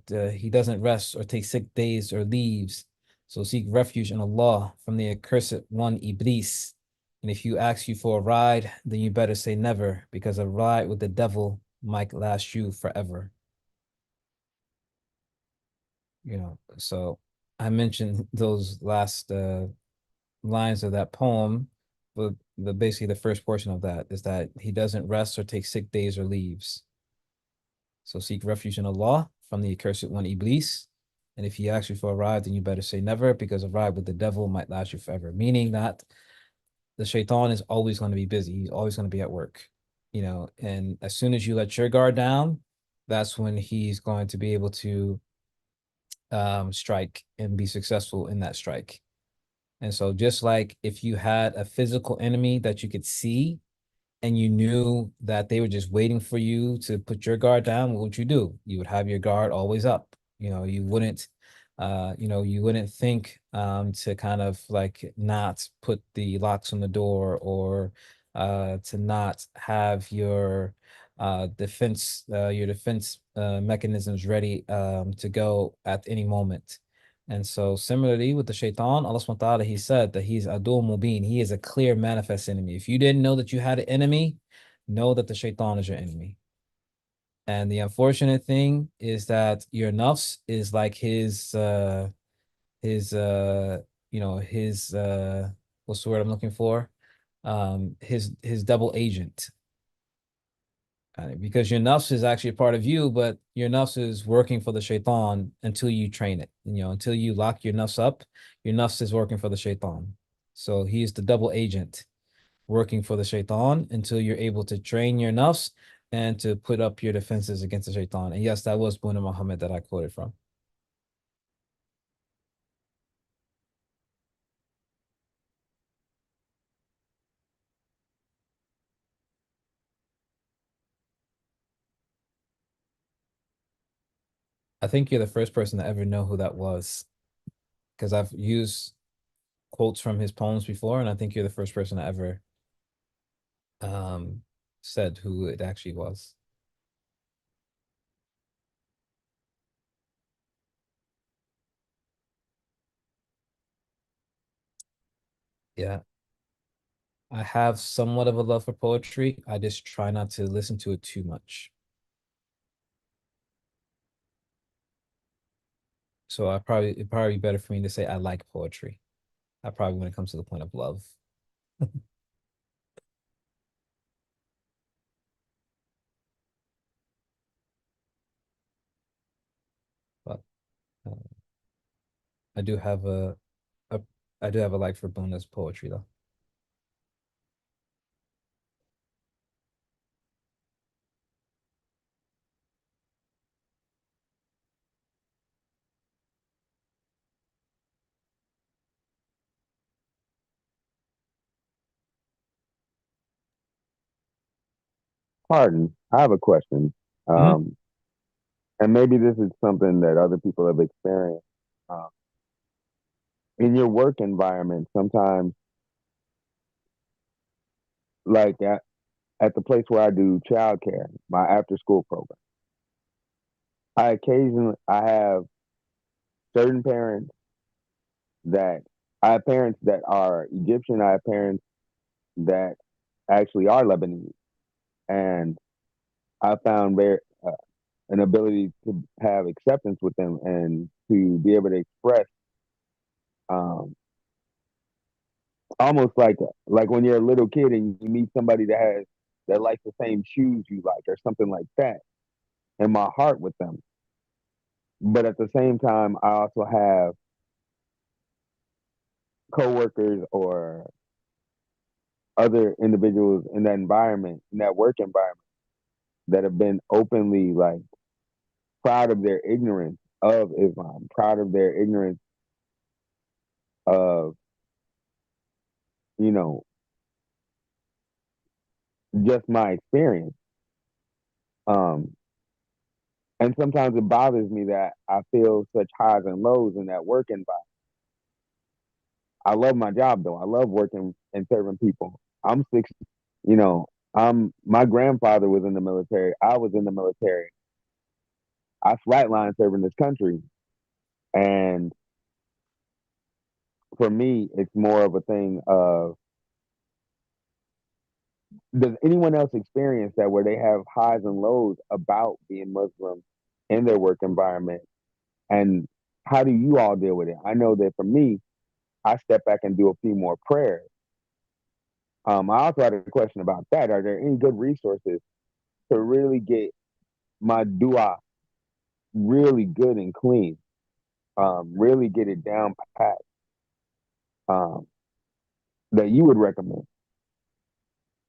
take sick days or leaves. So seek refuge in Allah from the accursed one, Iblis. And if you ask you for a ride, then you better say never, because a ride with the devil might last you forever. So I mentioned those last lines of that poem, but basically the first portion of that is that he doesn't rest or take sick days or leaves. So seek refuge in Allah from the accursed one, Iblis. And if he asks you for a ride, then you better say never, because a ride with the devil might last you forever. Meaning that the shaitan is always going to be busy. He's always going to be at work, and as soon as you let your guard down, that's when he's going to be able to strike and be successful in that strike. And so just like if you had a physical enemy that you could see, and you knew that they were just waiting for you to put your guard down, what would you do? You would have your guard always up. You wouldn't think to kind of like not put the locks on the door, or to not have your defense mechanisms ready to go at any moment. And so similarly with the shaitan, Allah subhanahu wa ta'ala, he said that he's Adul Mubin. He is a clear manifest enemy. If you didn't know that you had an enemy, know that the shaitan is your enemy. And the unfortunate thing is that your nafs is like his what's the word I'm looking for? His double agent. Because your nafs is actually a part of you, but your nafs is working for the shaitan until you train it. Until you lock your nafs up, your nafs is working for the shaitan. So he's the double agent working for the shaitan until you're able to train your nafs and to put up your defenses against the shaitan. And yes, that was Buna Muhammad that I quoted from. I think you're the first person to ever know who that was, because I've used quotes from his poems before, and I think you're the first person to ever um, said who it actually was. Yeah, I have somewhat of a love for poetry. I just try not to listen to it too much. So it'd probably be better for me to say I like poetry. I probably when it comes to the point of love. But uh, I do have a I do have a like for Buna's poetry though. Pardon, I have a question. Mhm. Um, and maybe this is something that other people have experienced. Uh, in your work environment, sometimes, like at the place where I do childcare, my after school program, I have certain parents that I have parents that are Egyptian. I have parents that actually are Lebanese, and I found an ability to have acceptance with them and to be able to express um, almost like when you're a little kid and you meet somebody that likes the same shoes you like or something like that in my heart with them. But at the same time, I also have coworkers or other individuals in that environment, in that work environment, that have been openly like proud of their ignorance of Islam, proud of their ignorance of, you know, just my experience. Um, and sometimes it bothers me that I feel such highs and lows in that work environment. I love my job though. I love working and serving people. I'm six, you know, my grandfather was in the military. I was in the military. I flatlined serving this country. And for me, it's more of a thing of, does anyone else experience that where they have highs and lows about being Muslim in their work environment? And how do you all deal with it? I know that for me, I step back and do a few more prayers. I also had a question about that. Are there any good resources to really get my dua really good and clean? Really get it down pat, um, that you would recommend?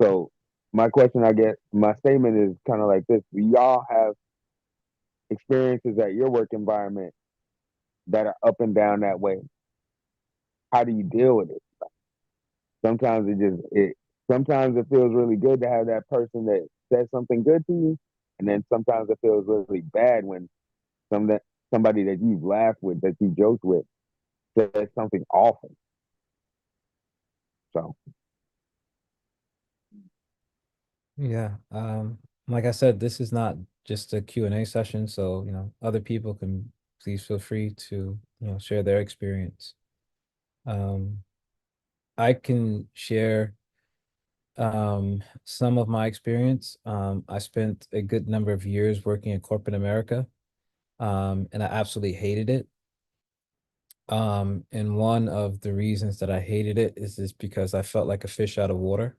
So my question, I guess, my statement is kind of like this: do y'all have experiences at your work environment that are up and down that way? How do you deal with it? Sometimes sometimes it feels really good to have that person that says something good to you, and then sometimes it feels really bad when some that somebody that you've laughed with, that you joked with, says something awful. So Yeah. Like I said, this is not just a Q&A session, so other people can please feel free to share their experience. Um, I can share some of my experience. I spent a good number of years working in corporate America, and I absolutely hated it. And one of the reasons that I hated it is because I felt like a fish out of water.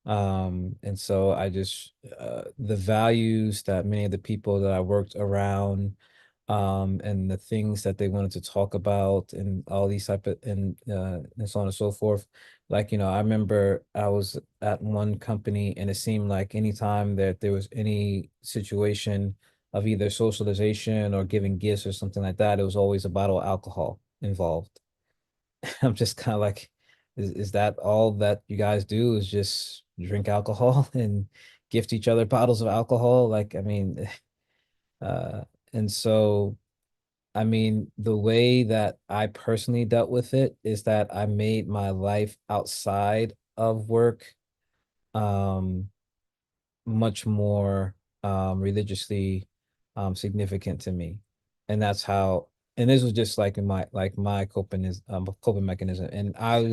And so I just the values that many of the people that I worked around, and the things that they wanted to talk about and all these type of and so on and so forth. Like, I remember I was at one company and it seemed like anytime that there was any situation of either socialization or giving gifts or something like that, it was always a bottle of alcohol involved. I'm just kind of like, is that all that you guys do is just drink alcohol and gift each other bottles of alcohol? Like, I mean, uh, and so, I mean, the way that I personally dealt with it is that I made my life outside of work, um, much more religiously significant to me. And that's how, and this was just like my coping mechanism. And I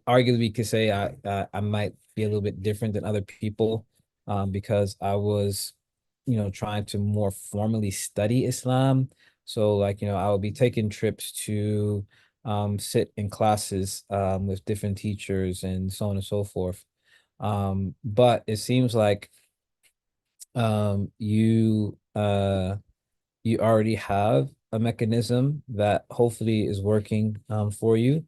arguably could say I might be a little bit different than other people, because I was trying to more formally study Islam. So like I would be taking trips to sit in classes with different teachers and so on and so forth. But it seems like you already have a mechanism that hopefully is working for you.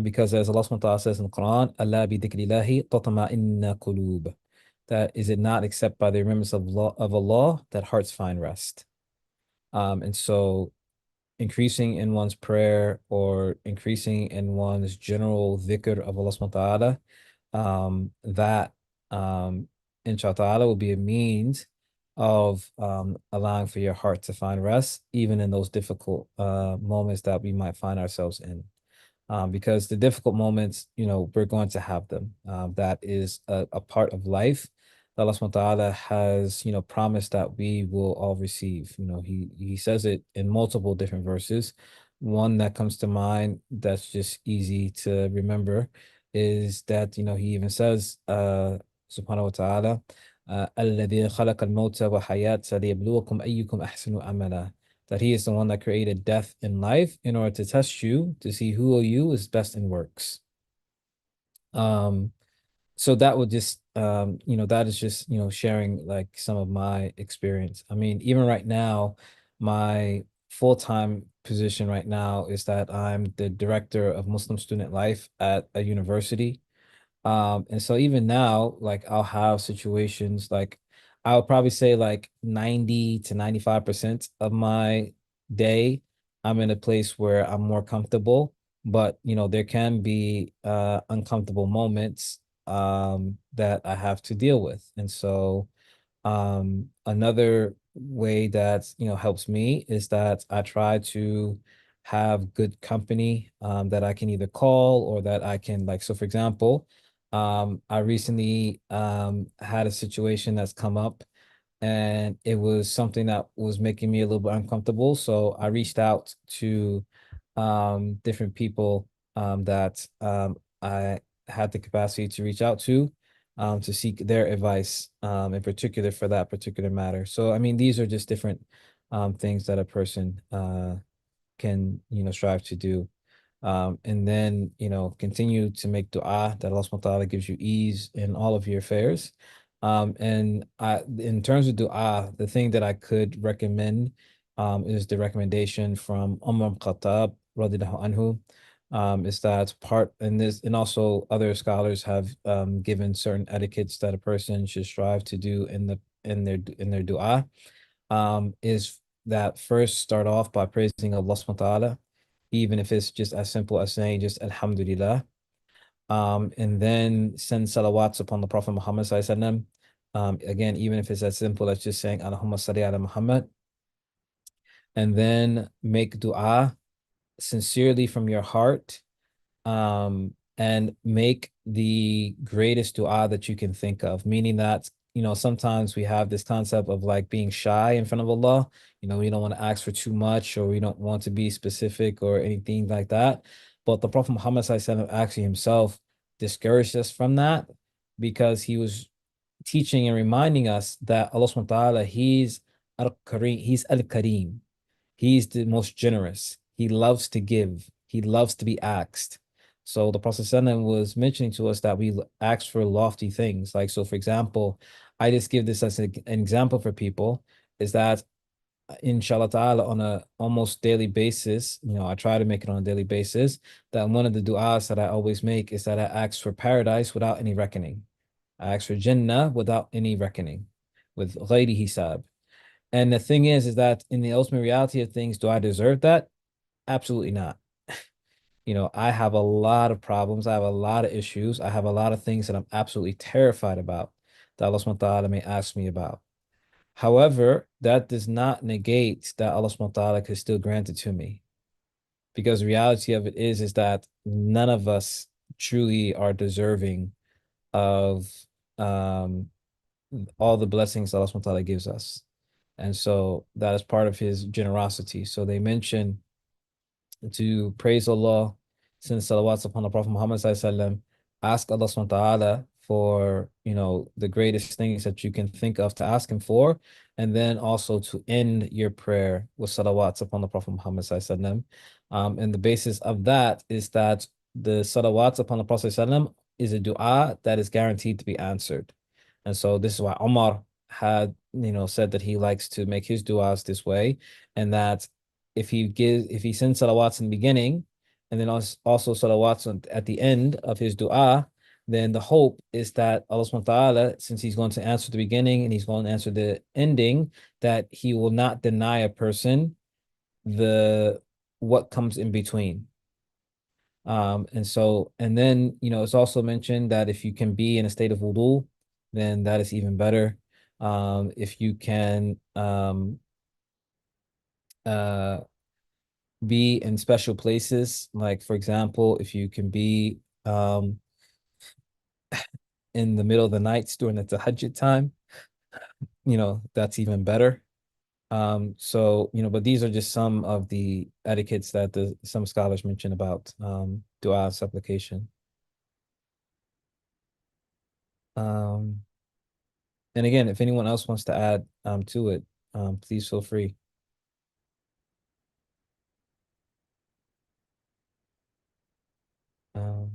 Because as Allah subhanahu wa ta'ala says in the Quran, Allah bi dhikrillahi tatma'inna qulub. That is it not except by the remembrance of Allah that hearts find rest. And so increasing in one's prayer or increasing in one's general dhikr of Allah subhanahu wa ta'ala, that um, inshallah ta'ala, will be a means of allowing for your heart to find rest, even in those difficult moments that we might find ourselves in. Because the difficult moments, we're going to have them. That is a part of life that Allah subhanahu wa ta'ala has, promised that we will all receive. He says it in multiple different verses. One that comes to mind that's just easy to remember is that, he even says, subhanahu wa ta'ala, الذي خلق الموت والحياة ليبلوكم أيكم أحسن عملا, that he is the one that created death and life in order to test you to see who of you is best in works. So that would just that is just sharing like some of my experience. I mean, even right now, my full-time position right now is that I'm the director of Muslim student life at a university. And so even now, like I'll have situations like I'll probably say like 90 to 95% of my day, I'm in a place where I'm more comfortable. But there can be uncomfortable moments that I have to deal with. And so another way that helps me is that I try to have good company that I can either call or that I can like. So for example, I recently had a situation that's come up, and it was something that was making me a little bit uncomfortable. So I reached out to different people that I had the capacity to reach out to seek their advice in particular for that particular matter. So I mean, these are just different things that a person can strive to do. And then continue to make dua that Allah subhanahu wa ta'ala gives you ease in all of your affairs. And in terms of dua, the thing that I could recommend is the recommendation from Umar ibn Khattab radiallahu anhu. Is that part, and this, and also other scholars have given certain etiquettes that a person should strive to do in their dua. Is that first start off by praising Allah subhanahu wa ta'ala, even if it's just as simple as saying just Alhamdulillah. And then send salawats upon the Prophet Muhammad sallallahu alaihi wasallam. Again, even if it's as simple as just saying Allahumma salli ala Muhammad. And then make dua sincerely from your heart, and make the greatest dua that you can think of, meaning that sometimes we have this concept of like being shy in front of Allah. We don't want to ask for too much, or we don't want to be specific or anything like that. But the Prophet Muhammad SAW actually himself discouraged us from that, because he was teaching and reminding us that Allah subhanahu wa ta'ala, he's al-Kareem, he's al-Kareem. He's the most generous. He loves to give. He loves to be asked. So the Prophet ﷺ was mentioning to us that we ask for lofty things. Like, so for example, I just give this as an example for people, is that inshallah ta'ala on a almost daily basis, I try to make it on a daily basis, that one of the du'as that I always make is that I ask for paradise without any reckoning. I ask for Jannah without any reckoning, with ghayri hisab. And the thing is that in the ultimate reality of things, do I deserve that? Absolutely not. I have a lot of problems. I have a lot of issues. I have a lot of things that I'm absolutely terrified about that Allah subhanahu wa ta'ala may ask me about. However, that does not negate that Allah subhanahu wa ta'ala could still grant it to me. Because the reality of it is that none of us truly are deserving of um, all the blessings that Allah subhanahu wa ta'ala gives us. And so that is part of his generosity. So they mention to praise Allah, send salawats upon the Prophet Muhammad sallallahu, ask Allah subhanahu wa ta'ala for, the greatest things that you can think of to ask him for, and then also to end your prayer with salawats upon the Prophet Muhammad sallallahu. And the basis of that is that the salawats upon the Prophet sallallahu is a dua that is guaranteed to be answered. And so this is why Omar had, said that he likes to make his duas this way, and that if he sends salawats in the beginning, and then also salawats at the end of his dua, then the hope is that Allah subhanahu wa ta'ala, since he's going to answer the beginning and he's going to answer the ending, that he will not deny a person the what comes in between. And then, it's also mentioned that if you can be in a state of wudu, then that is even better. If you can uh be in special places, like for example, if you can be um in the middle of the nights during the tahajjud time, that's even better. So, but these are just some of the etiquettes that some scholars mention about dua supplication. Um, and again, if anyone else wants to add to it, please feel free. Um,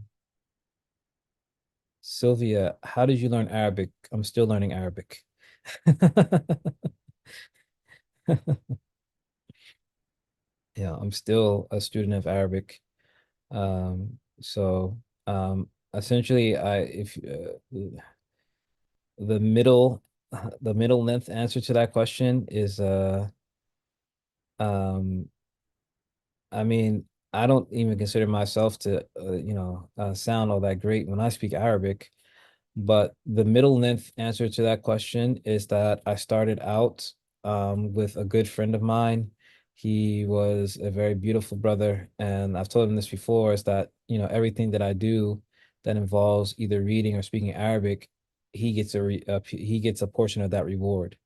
Sylvia, how did you learn Arabic? I'm still learning Arabic. Yeah, I'm still a student of Arabic. So essentially, I if the middle the middle length answer to that question is um I mean, I don't even consider myself to sound all that great when I speak Arabic. But the middle length answer to that question is that I started out with a good friend of mine. He was a very beautiful brother, and I've told him this before, is that, everything that I do that involves either reading or speaking Arabic, he gets a portion of that reward,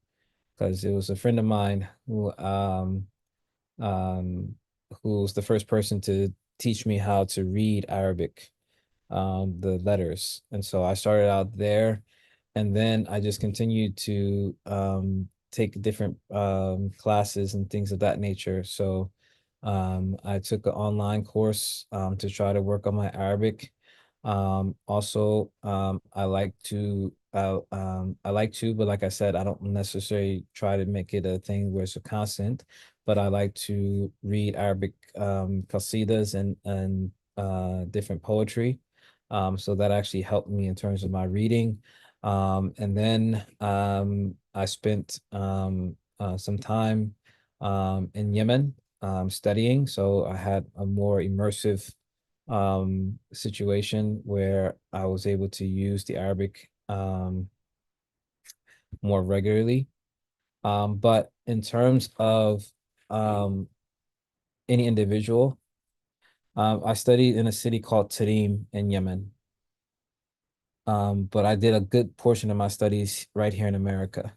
because it was a friend of mine um, who was the first person to teach me how to read Arabic, the letters. And so I started out there, and then I just continued to take different classes and things of that nature. So I took an online course to try to work on my Arabic. Also, I like to, but like I said, I don't necessarily try to make it a thing where it's a constant, but I like to read Arabic qasidas and different poetry. So that actually helped me in terms of my reading. And then I spent some time in Yemen studying. So I had a more immersive situation where I was able to use the Arabic more regularly. But in terms of um, any individual, I studied in a city called Tarim in Yemen. But I did a good portion of my studies right here in America.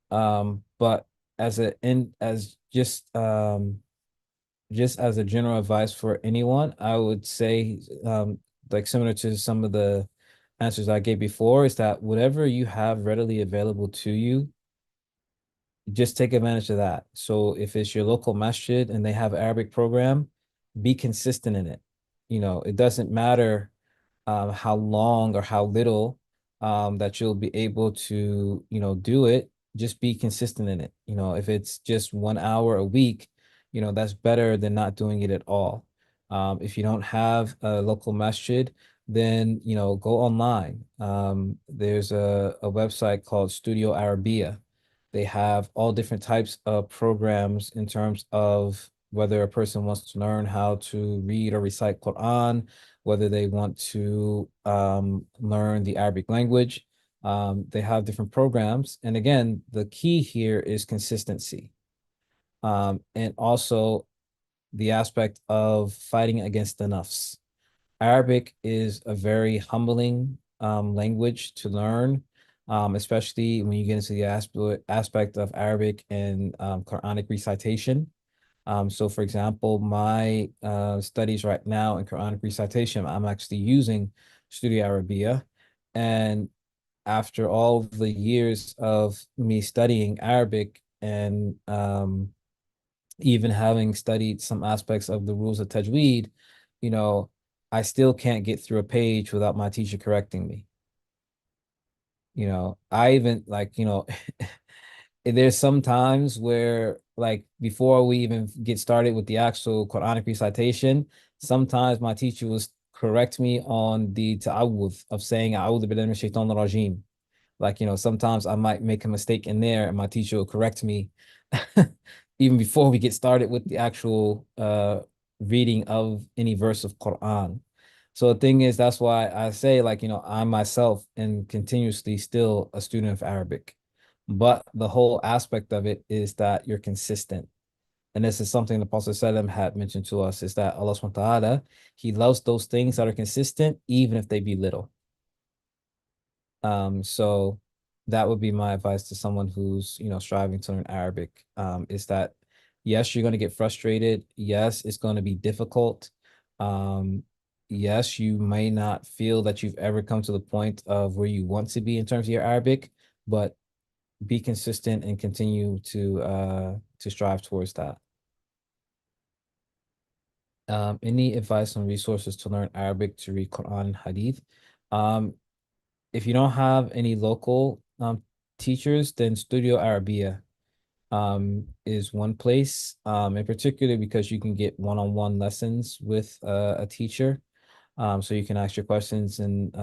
But as a in as just as a general advice for anyone, I would say, like similar to some of the answers I gave before, is that whatever you have readily available to you, just take advantage of that. So if it's your local masjid and they have Arabic program, be consistent in it. It doesn't matter how long or how little that you'll be able to, do it. Just be consistent in it. If it's just 1 hour a week, that's better than not doing it at all. If you don't have a local masjid, then, go online. There's a website called Studio Arabia. They have all different types of programs in terms of whether a person wants to learn how to read or recite Quran, whether they want to learn the Arabic language. They have different programs. And again, the key here is consistency. And also the aspect of fighting against the nafs. Arabic is a very humbling language to learn, especially when you get into the aspect of Arabic and Quranic recitation. So for example, my studies right now in Quranic recitation, I'm actually using Studio Arabia. And after all the years of me studying Arabic and even having studied some aspects of the rules of Tajweed, you know, I still can't get through a page without my teacher correcting me. I even like, there's some times where like before we even get started with the actual Quranic recitation, sometimes my teacher will correct me on the ta'awudh of saying a'udhu billahi minash shaitanir rajim. Like, sometimes I might make a mistake in there and my teacher will correct me even before we get started with the actual reading of any verse of Quran. So the thing is, that's why I say, like, I myself am continuously still a student of Arabic. But the whole aspect of it is that you're consistent. And this is something the Prophet ﷺ had mentioned to us, is that Allah subhanahu wa ta'ala, He loves those things that are consistent, even if they be little. So that would be my advice to someone who's, striving to learn Arabic, is that yes, you're going to get frustrated. Yes, it's going to be difficult. Um, yes, you may not feel that you've ever come to the point of where you want to be in terms of your Arabic, but be consistent and continue to strive towards that. Any advice on resources to learn Arabic to read Quran and Hadith? Um, if you don't have any local teachers, then Studio Arabia is one place, in particular because you can get one-on-one lessons with a teacher. So you can ask your questions and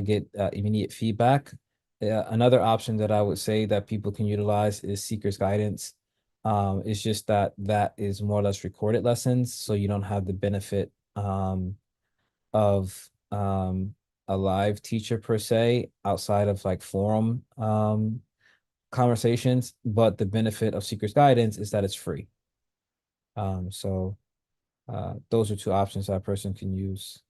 get immediate feedback. Another option that I would say that people can utilize is Seeker's Guidance. It's just that that is more or less recorded lessons, so you don't have the benefit of a live teacher per se outside of like forum conversations, but the benefit of Seeker's Guidance is that it's free. So those are two options that a person can use.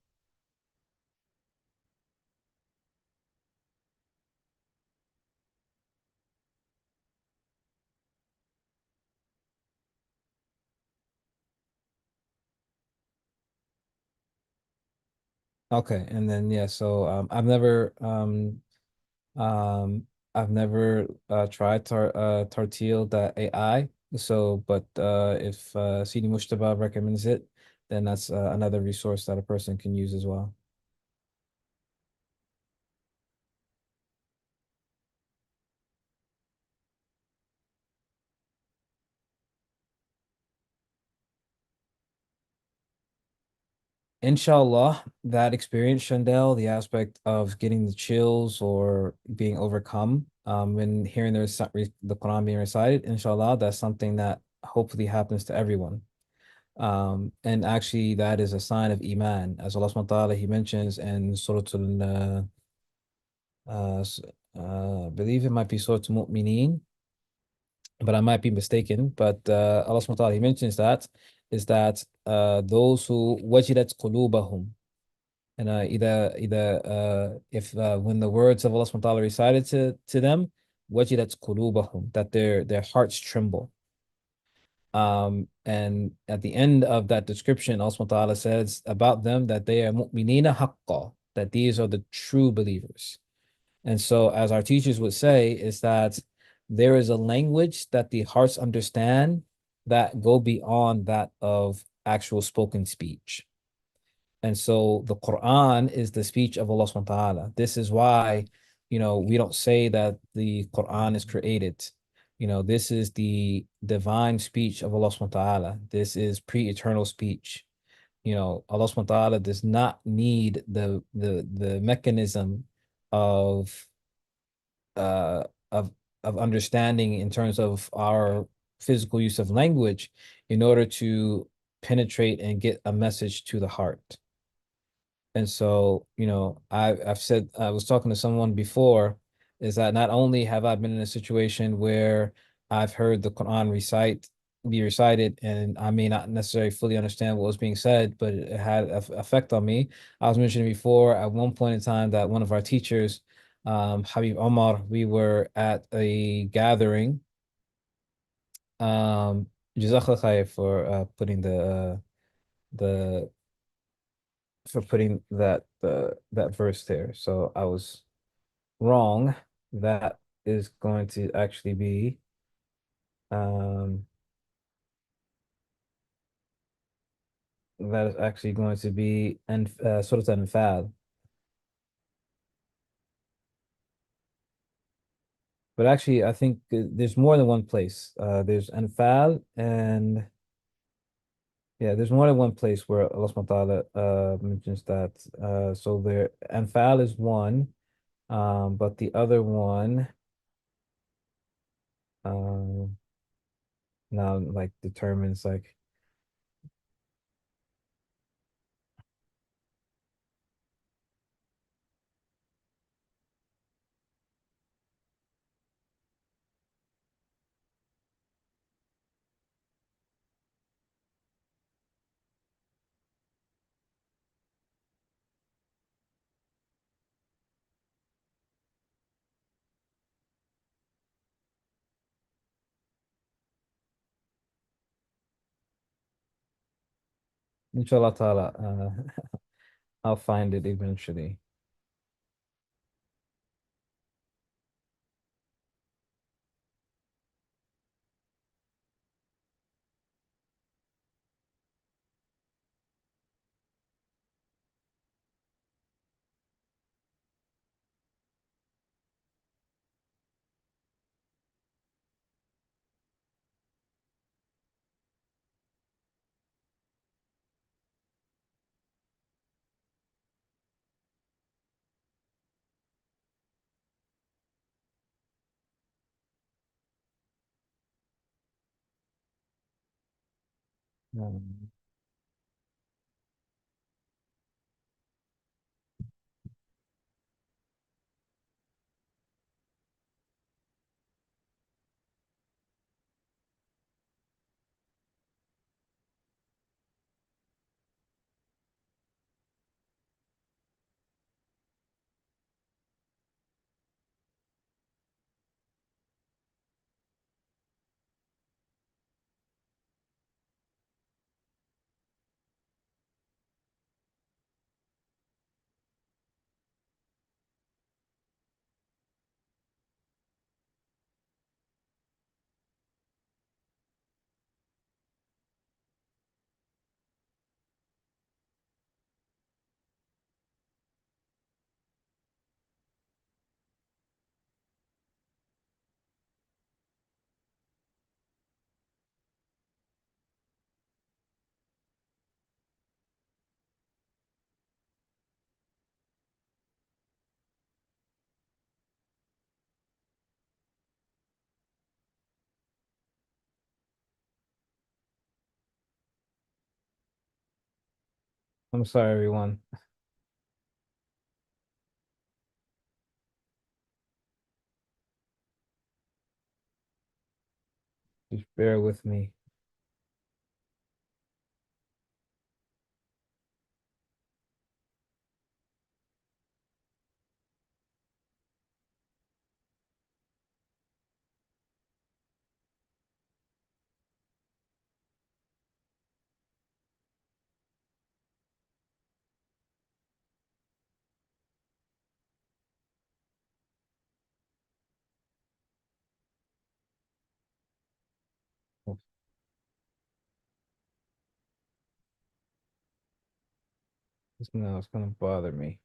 Okay, and then yeah, so I've never tried Tartil.ai. So, but if Sidi Mushtaba recommends it, then that's another resource that a person can use as well. Inshallah, that experience, Shandell, the aspect of getting the chills or being overcome when hearing the Quran being recited, inshallah, that's something that hopefully happens to everyone. And actually, that is a sign of Iman, as Allah subhanahu wa ta'ala, He mentions in Surah I believe it might be Surah Mu'mineen, but I might be mistaken. But Allah subhanahu wa ta'ala, He mentions that is that those who wajilat qulubahum, and either if when the words of Allah subhanahu wa ta'ala recited to them, wajilat qulubahum, that their hearts tremble. And at the end of that description, Allah subhanahu wa ta'ala says about them that they are mu'minina haqqa, that these are the true believers. And so, as our teachers would say, is that there is a language that the hearts understand that go beyond that of actual spoken speech. And so the Quran is the speech of Allah subhanahu wa ta'ala. This is why, we don't say that the Quran is created. This is the divine speech of Allah subhanahu wa ta'ala. This is pre-eternal speech. Allah subhanahu wa ta'ala does not need the mechanism of uh of of understanding in terms of our physical use of language in order to penetrate and get a message to the heart. And so, I've said, I was talking to someone before, is that not only have I been in a situation where I've heard the Quran be recited, and I may not necessarily fully understand what was being said, but it had an effect on me. I was mentioning before at one point in time that one of our teachers, Habib Omar, we were at a gathering. Jazakallah khair for putting the putting that verse there. So I was wrong. That is going to actually be um that is actually going to be and Surah Al-Anfal. But actually, I think there's more than one place. There's Anfal, and yeah, there's more than one place where Allah subhanahu wa ta'ala mentions that. So there Anfal is one, but the other one um now like determines like Inshallah ta'ala, I'll find it eventually. Um, I'm sorry, everyone. Just bear with me. It's gonna bother me.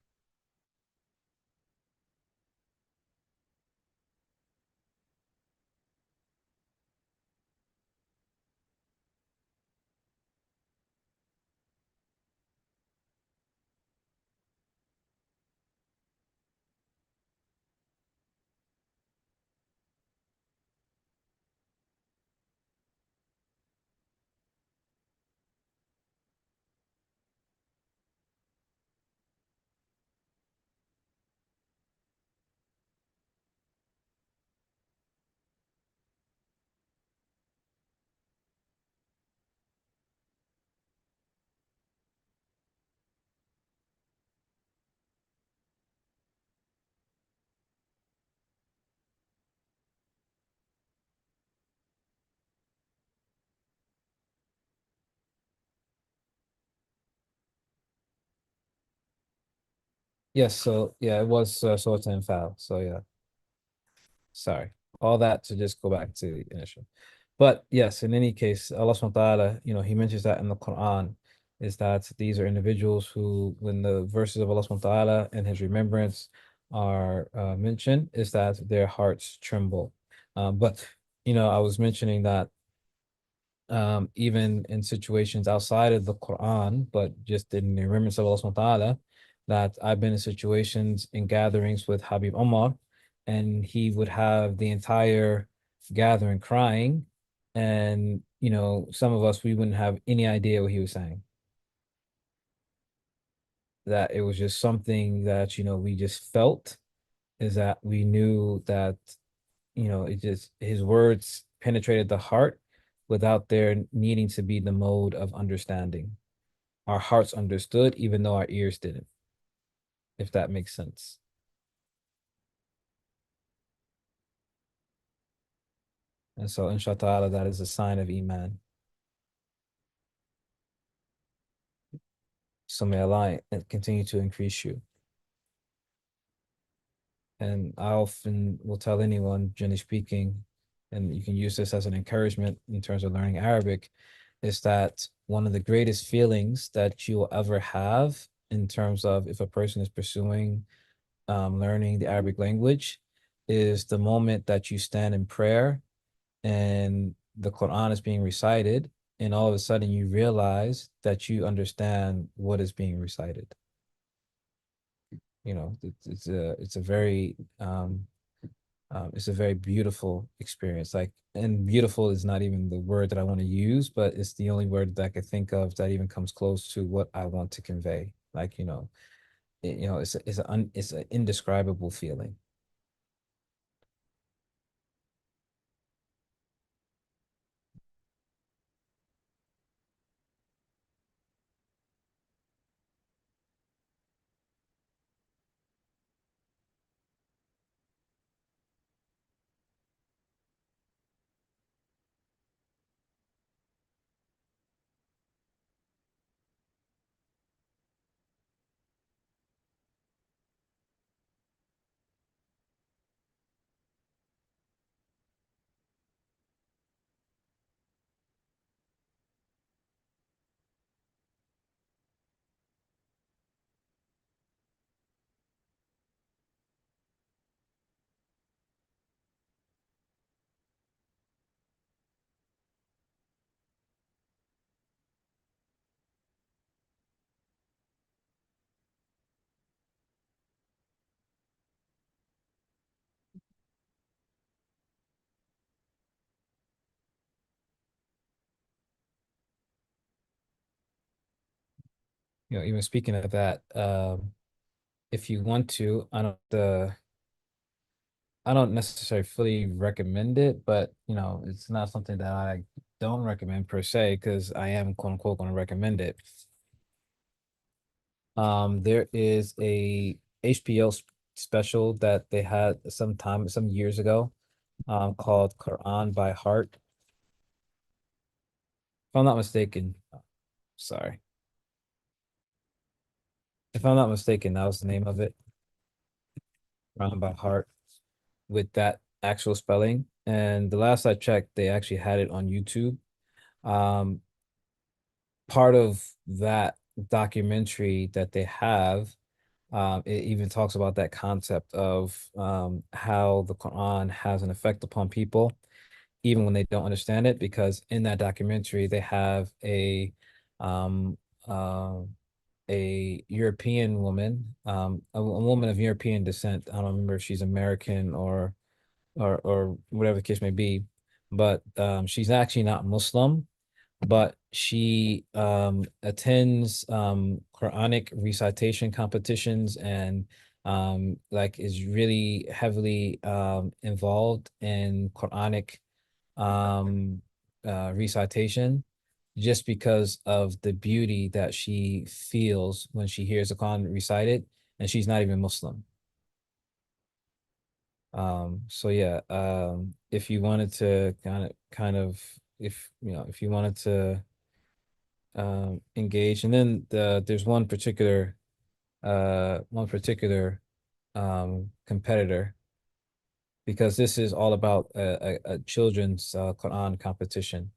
Yes, so yeah, it was sort and foul. So yeah, sorry. All that to just go back to the initial. But yes, in any case, Allah subhanahu wa ta'ala, He mentions that in the Quran, is that these are individuals who, when the verses of Allah subhanahu wa ta'ala and His remembrance are mentioned, is that their hearts tremble. But I was mentioning that even in situations outside of the Quran, but just in the remembrance of Allah subhanahu wa ta'ala, that I've been in situations in gatherings with Habib Omar, and he would have the entire gathering crying, and some of us we wouldn't have any idea what he was saying. That it was just something that we just felt, is that we knew that it just his words penetrated the heart without there needing to be the mode of understanding. Our hearts understood, even though our ears didn't, if that makes sense. And so, inshallah, that is a sign of Iman. So may Allah continue to increase you. And I often will tell anyone, generally speaking, and you can use this as an encouragement in terms of learning Arabic, is that one of the greatest feelings that you will ever have in terms of if a person is pursuing learning the Arabic language is the moment that you stand in prayer and the Quran is being recited, and all of a sudden you realize that you understand what is being recited. You know, it's a very it's a very beautiful experience. Like, and beautiful is not even the word that I want to use, but it's the only word that I could think of that even comes close to what I want to convey. Like, it's an indescribable feeling. You know, even speaking of that, if you want to, I don't necessarily fully recommend it, but you know, it's not something that I don't recommend per se because I am quote unquote going to recommend it. There is a HBO special that they had some years ago, called Quran by Heart. If I'm not mistaken, sorry. If I'm not mistaken, that was the name of it, Quran by Heart, with that actual spelling. And the last I checked, they actually had it on YouTube. Um, Part of that documentary that they have, it even talks about that concept of how the Quran has an effect upon people, even when they don't understand it, because in that documentary they have um, uh, a European woman, a woman of European descent. I don't remember if she's American or whatever the case may be, but she's actually not Muslim, but she attends Quranic recitation competitions and like is really heavily involved in Quranic um recitation just because of the beauty that she feels when she hears the Quran recited, and she's not even Muslim. So yeah, if you wanted to if you know if you wanted to engage, and then there's one particular competitor, because this is all about a children's Quran competition.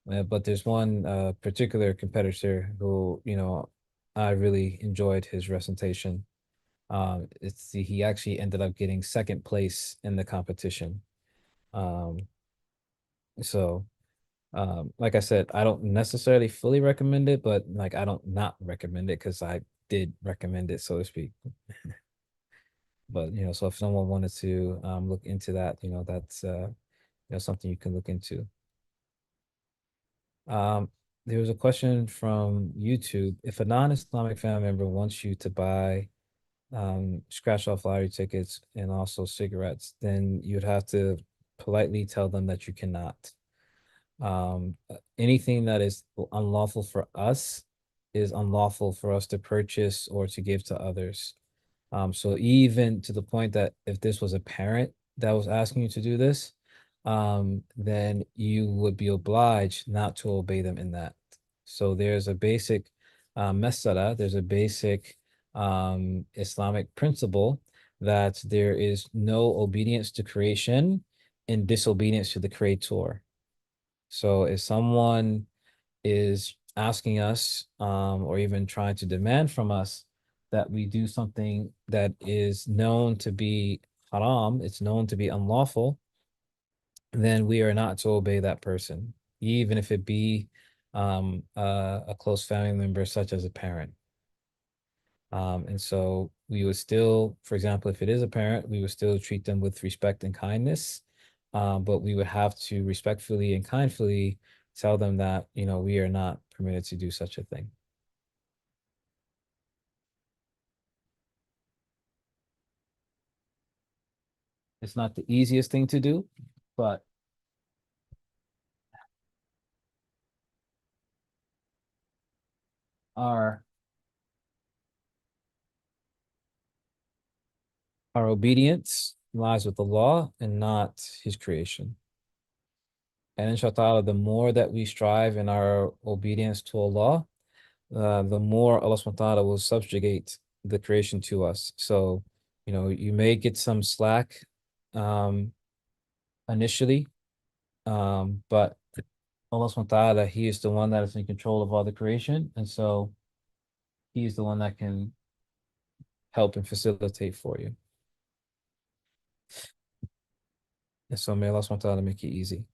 But there's one particular competitor who, you know, I really enjoyed his recitation. He actually ended up getting second place in the competition. Um, so like I said, I don't necessarily fully recommend it, but like I don't not recommend it because I did recommend it, so to speak. But you know, so if someone wanted to look into that, you know, that's something you can look into. Um, there was a question from YouTube. If a non-Islamic family member wants you to buy scratch off lottery tickets and also cigarettes, then you'd have to politely tell them that you cannot. Anything that is unlawful for us is unlawful for us to purchase or to give to others. So even to the point that if this was a parent that was asking you to do this, then you would be obliged not to obey them in that. So there's a basic masala, there's a basic Islamic principle that there is no obedience to creation and disobedience to the creator. So if someone is asking us or even trying to demand from us that we do something that is known to be haram, it's known to be unlawful, then we are not to obey that person, even if it be a close family member, such as a parent. And so we would still, for example, if it is a parent, we would still treat them with respect and kindness. But we would have to respectfully and kindly tell them that, we are not permitted to do such a thing. It's not the easiest thing to do, but our our obedience lies with the law and not his creation. And inshallah, the more that we strive in our obedience to Allah, the more Allah subhanahu wa ta'ala will subjugate the creation to us. So, you may get some slack um, initially, but Allah subhanahu wa ta'ala, He is the one that is in control of all the creation. And so He is the one that can help and facilitate for you. And so may Allah subhanahu wa ta'ala make it easy.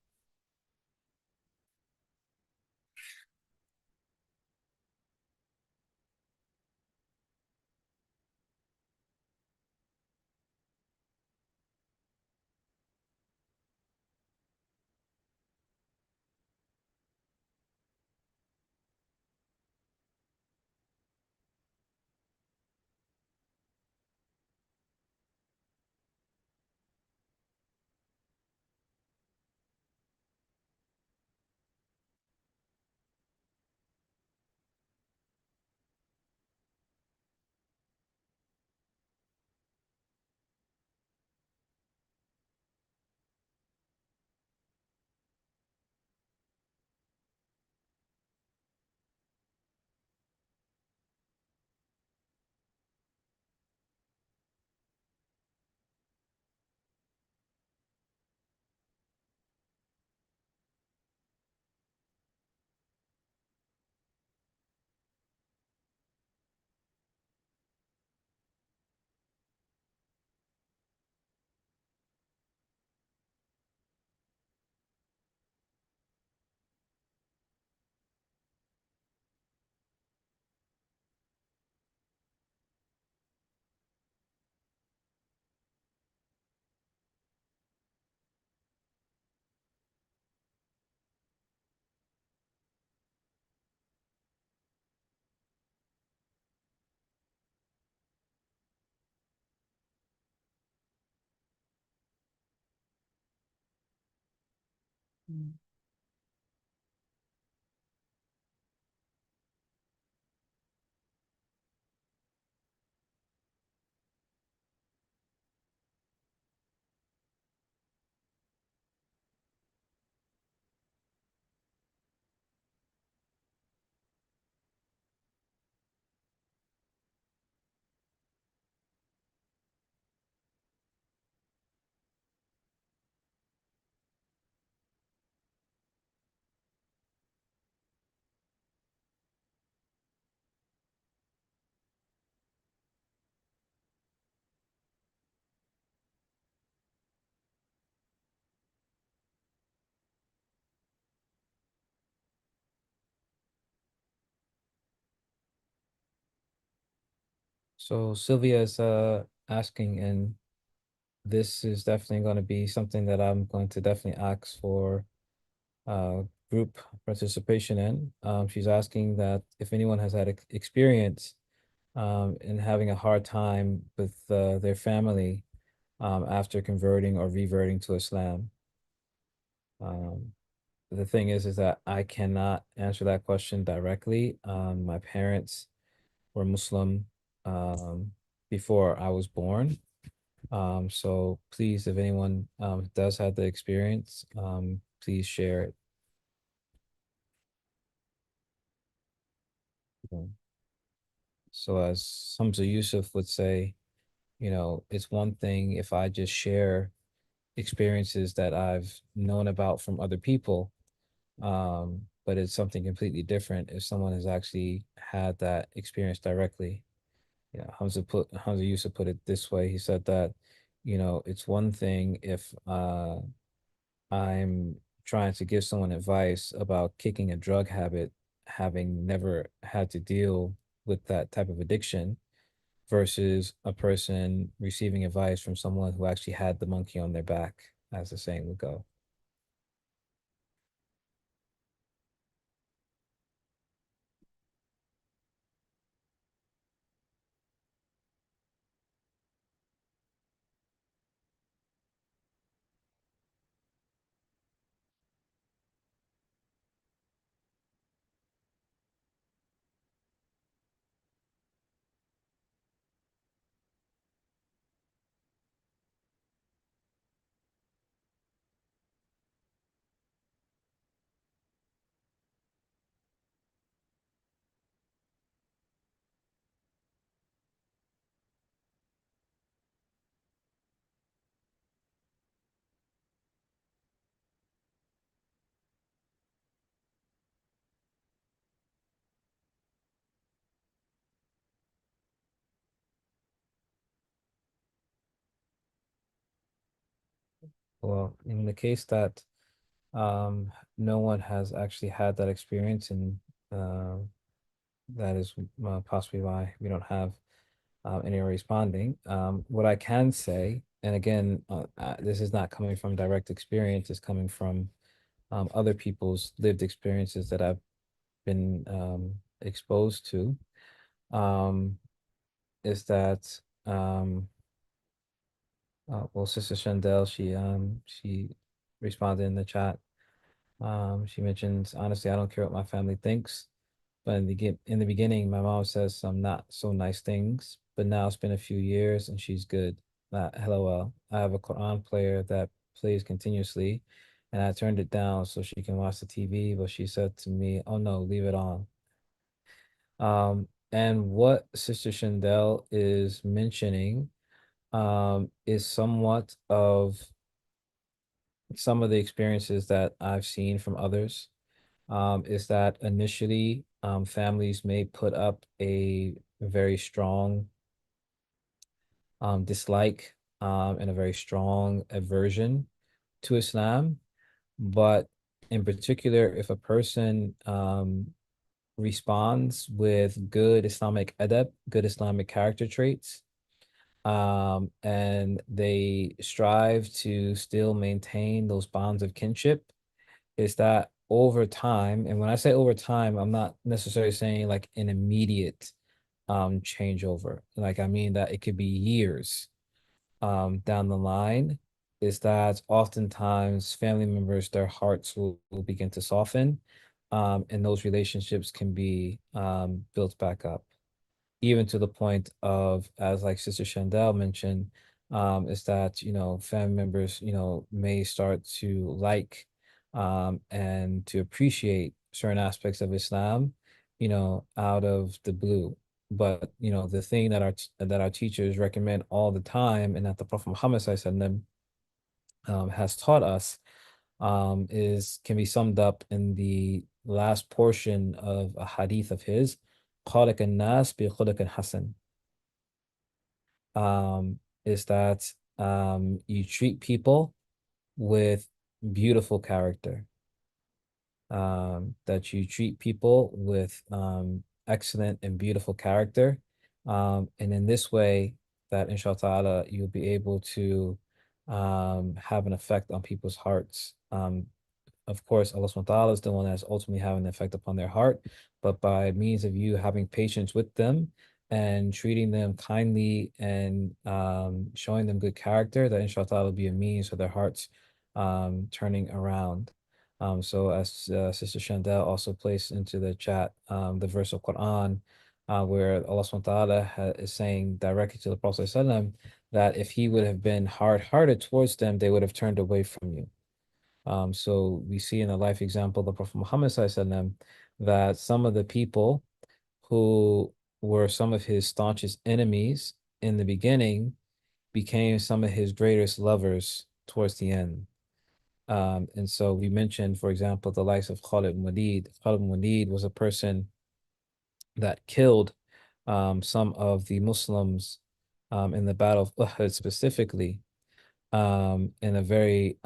So Sylvia is asking, and this is definitely going to be something that I'm going to definitely ask for group participation in. She's asking that if anyone has had experience in having a hard time with their family after converting or reverting to Islam. Um, the thing is that I cannot answer that question directly. My parents were Muslim before I was born. So please, if anyone does have the experience, please share it. So as Hamza Yusuf would say, it's one thing if I just share experiences that I've known about from other people, but it's something completely different if someone has actually had that experience directly. Hamza used to put it this way. He said that, it's one thing if I'm trying to give someone advice about kicking a drug habit, having never had to deal with that type of addiction, versus a person receiving advice from someone who actually had the monkey on their back, as the saying would go. Well, in the case that no one has actually had that experience, and uh, that is possibly why we don't have any responding. What I can say, and again, this is not coming from direct experience, it's coming from other people's lived experiences that I've been exposed to, um, is that well, Sister Shandell, she responded in the chat. She mentions, honestly, I don't care what my family thinks. But in the beginning, my mom says some not so nice things, but now it's been a few years and she's good. LOL. I have a Quran player that plays continuously, and I turned it down so she can watch the TV, but she said to me, "Oh no, leave it on." And what Sister Shandell is mentioning is somewhat of some of the experiences that I've seen from others, is that initially families may put up a very strong dislike and a very strong aversion to Islam. But in particular, if a person responds with good Islamic adab, good Islamic character traits, and they strive to still maintain those bonds of kinship, is that over time, and when I say over time, I'm not necessarily saying like an immediate changeover. Like I mean that it could be years down the line, is that oftentimes family members, their hearts will begin to soften, and those relationships can be built back up, even to the point of, as like Sister Chandel mentioned, is that, family members, may start to like and to appreciate certain aspects of Islam, out of the blue. But the thing that our teachers recommend all the time, and that the Prophet Muhammad SAW, has taught us, is can be summed up in the last portion of a hadith of his, خالق الناس بخلق حسن. Is that you treat people with beautiful character, that you treat people with excellent and beautiful character. And in this way, that inshallah you'll be able to have an effect on people's hearts. Of course, Allah subhanahu wa ta'ala is the one that's ultimately having an effect upon their heart, but by means of you having patience with them and treating them kindly and showing them good character, that inshallah will be a means for their hearts turning around. So as Sister Chandel also placed into the chat, the verse of Quran, where Allah subhanahu wa ta'ala is saying directly to the Prophet ﷺ that if he would have been hard-hearted towards them, they would have turned away from you. So we see in the life example of the Prophet Muhammad SAW that some of the people who were some of his staunchest enemies in the beginning became some of his greatest lovers towards the end. And so we mentioned, for example, the likes of Khalid bin Walid. Khalid bin Walid was a person that killed some of the Muslims in the Battle of Uhud specifically in a very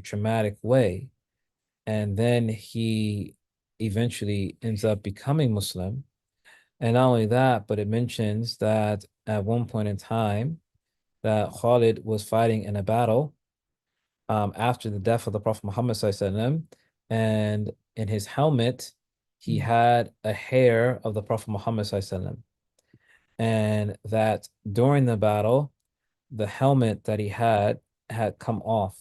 traumatic way. And then he eventually ends up becoming Muslim. And not only that, but it mentions that at one point in time that Khalid was fighting in a battle after the death of the Prophet Muhammad SAW, and in his helmet, he had a hair of the Prophet Muhammad SAW, and that during the battle, the helmet that he had come off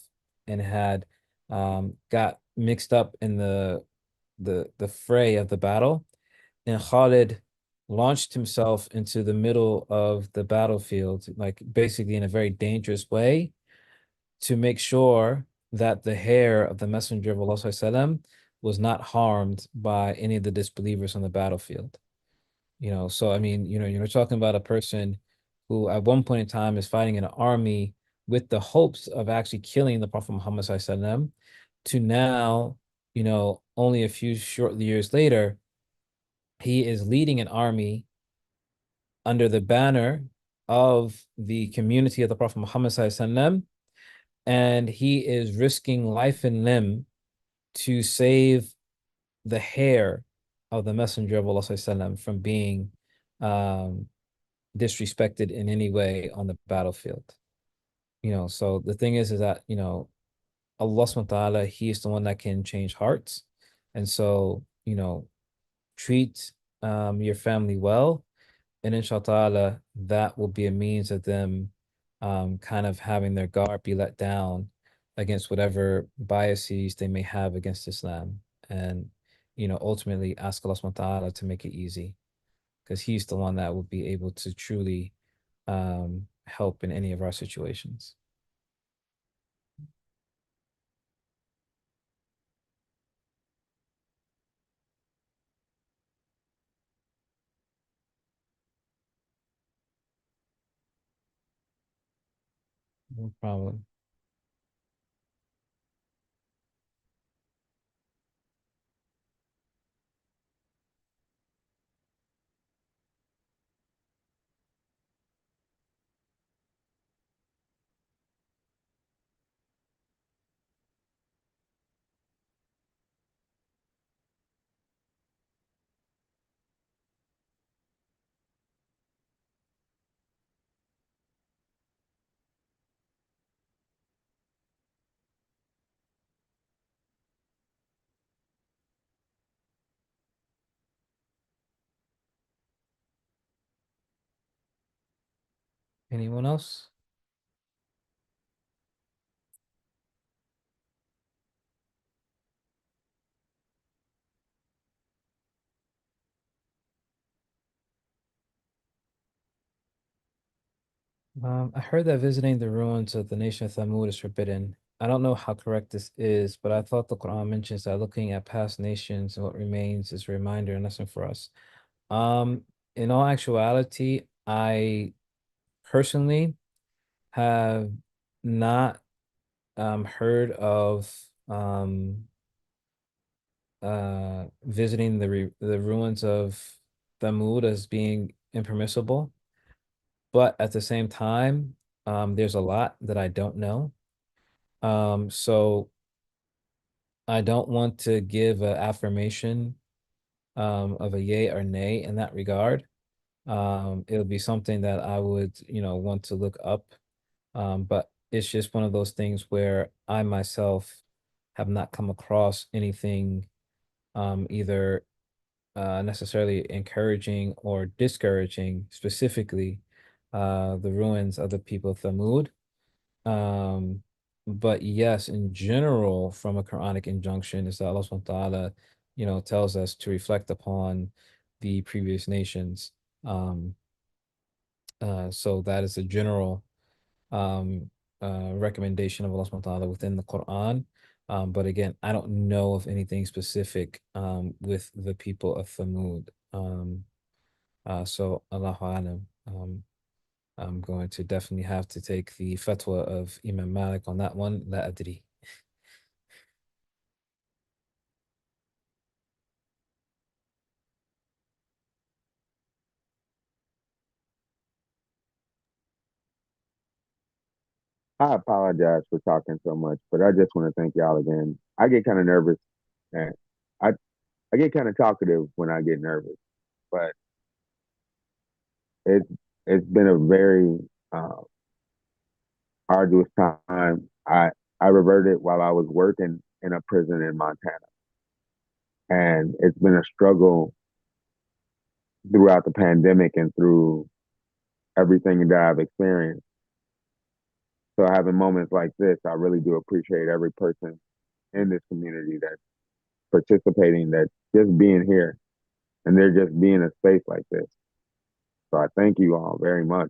and had got mixed up in the fray of the battle, and Khalid launched himself into the middle of the battlefield, like basically in a very dangerous way, to make sure that the hair of the Messenger of Allah sallam, was not harmed by any of the disbelievers on the battlefield. So I mean, you're talking about a person who at one point in time is fighting in an army with the hopes of actually killing the Prophet Muhammad sallam, to now, only a few short years later, he is leading an army under the banner of the community of the Prophet Muhammad sallam, and he is risking life and limb to save the hair of the Messenger of Allah sallam from being um, disrespected in any way on the battlefield. So the thing is that, Allah subhanahu wa ta'ala, He is the one that can change hearts. And so, treat your family well, and inshallah, that will be a means of them kind of having their guard be let down against whatever biases they may have against Islam. And, ultimately ask Allah subhanahu wa ta'ala to make it easy, because He's the one that will be able to truly help in any of our situations. No problem. Anyone else? I heard that visiting the ruins of the nation of Thamud is forbidden. I don't know how correct this is, but I thought the Quran mentions that looking at past nations and what remains is a reminder and lesson for us. Um, in all actuality, I personally have not heard of visiting the ruins of Thamud as being impermissible, but at the same time, there's a lot that I don't know. So I don't want to give an affirmation of a yay or nay in that regard. It'll be something that I would, want to look up. But it's just one of those things where I myself have not come across anything either necessarily encouraging or discouraging specifically the ruins of the people of Thamud. Um, but yes, in general, from a Quranic injunction, is that Allah subhanahu wa ta'ala, tells us to reflect upon the previous nations. Um, so that is a general um recommendation of Allah subhanahu wa ta'ala within the Quran. But again, I don't know of anything specific with the people of Thamud. So Allahu Alam. I'm going to definitely have to take the fatwa of Imam Malik on that one. La adri. I apologize for talking so much, but I just want to thank y'all again. I get kind of nervous and I, I get kind of talkative when I get nervous, but it's it's been a very uh, arduous time. I reverted while I was working in a prison in Montana, and it's been a struggle throughout the pandemic and through everything that I've experienced. So having moments like this, I really do appreciate every person in this community that's participating, that's just being here, and they're just being a space like this. So I thank you all very much.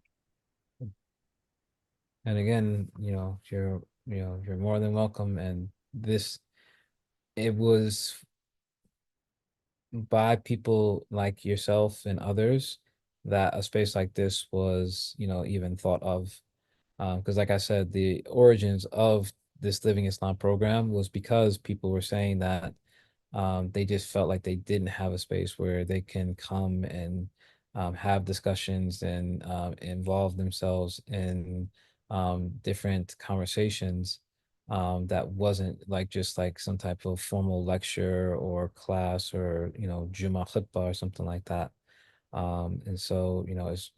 And again, you're more than welcome. And this, it was by people like yourself and others that a space like this was, even thought of. Because, like I said, the origins of this Living Islam program was because people were saying that they just felt like they didn't have a space where they can come and have discussions and involve themselves in different conversations that wasn't like just like some type of formal lecture or class or Juma khutbah or something like that. And so it's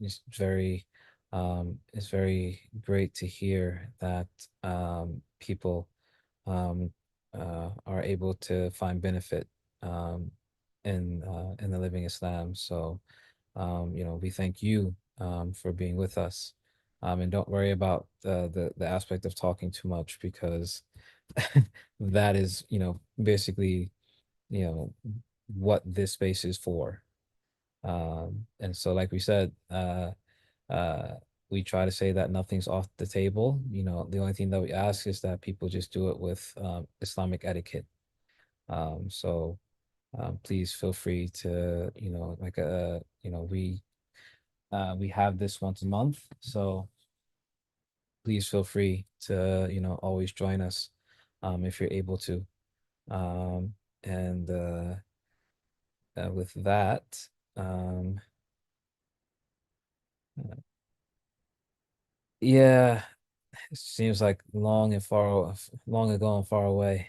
very great to hear that people um, are able to find benefit um, in the living Islam. So we thank you for being with us. And don't worry about the aspect of talking too much because that is, basically, you know, what this space is for. And so, like we said, uh, we try to say that nothing's off the table. The only thing that we ask is that people just do it with Islamic etiquette. So please feel free to, like we have this once a month, so please feel free to, always join us if you're able to. And with that, um, yeah, it seems like long ago and far away.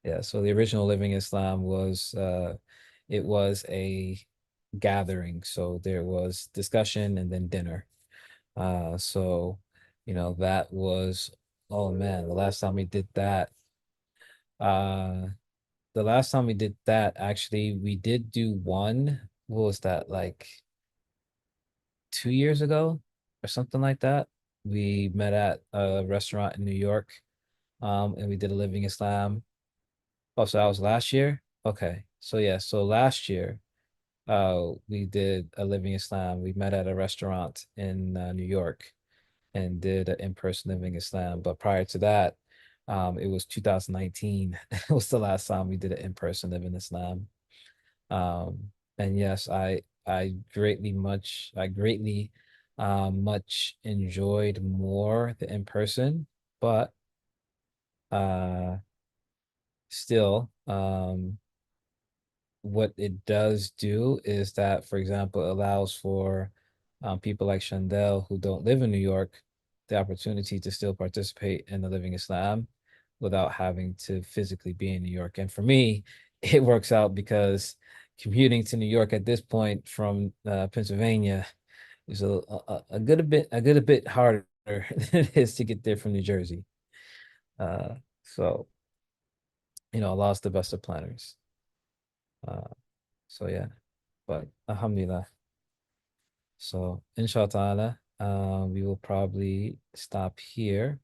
Yeah, so the original Living Islam was it was a gathering. So there was discussion and then dinner. So that was, oh man, uh the last time we did that, actually we did do one, what was that, like 2 years ago or something like that. We met at a restaurant in New York, and we did a Living Islam. Oh, so that was last year? Okay. So yeah, so last year, we did a Living Islam. We met at a restaurant in New York and did an in-person Living Islam. But prior to that, it was 2019. It was the last time we did an in-person Living Islam. And yes, I greatly much enjoyed more the in-person, but uh still, what it does do is that, for example, it allows for people like Chandel who don't live in New York the opportunity to still participate in the Living Islam without having to physically be in New York. And for me, it works out because commuting to New York at this point from Pennsylvania is a good bit harder than it is to get there from New Jersey. Uh, so I lost the best of planners. Uh, so yeah, but Alhamdulillah. So inshallah, we will probably stop here.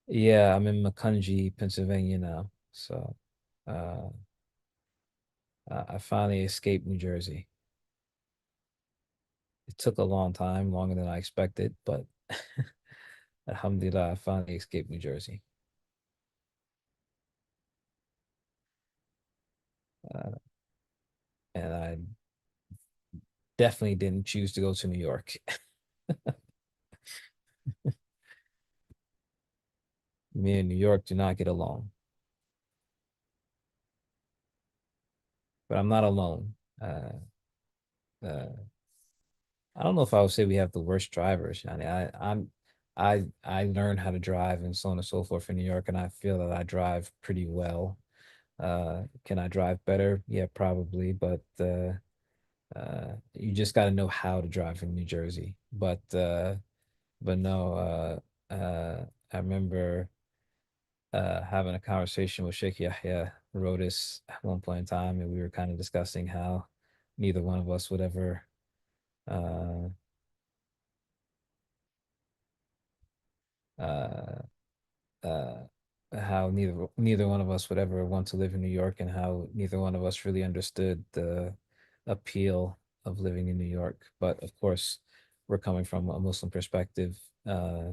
Yeah, I'm in Macungie, Pennsylvania now. So uh, I finally escaped New Jersey. It took a long time, longer than I expected, but Alhamdulillah, I finally escaped New Jersey. definitely didn't choose to go to New York. Me and New York do not get along, but I'm not alone. Uh, I don't know if I would say we have the worst drivers. I learned how to drive and so on and so forth in New York, and I feel that I drive pretty well. Can I drive better? Yeah, probably, but you just got to know how to drive in New Jersey. But no, I remember having a conversation with Sheikh Yahya Rodis at one point in time, and we were kind of discussing how neither one of us would ever uh, uh, uh, how neither one of us would ever want to live in New York, and how neither one of us really understood the appeal of living in New York. But of course, we're coming from a Muslim perspective,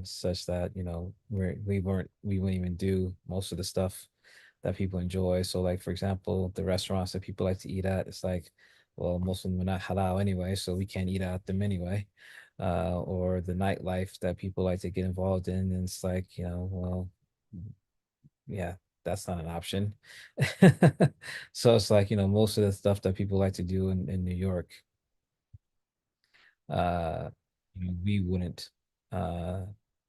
such that we wouldn't even do most of the stuff that people enjoy. So, like for example, the restaurants that people like to eat at, it's like, well, Muslim are not halal anyway, so we can't eat at them anyway. Or the nightlife that people like to get involved in, and it's like, well, yeah, that's not an option. So it's like, most of the stuff that people like to do in New York, uh, we wouldn't uh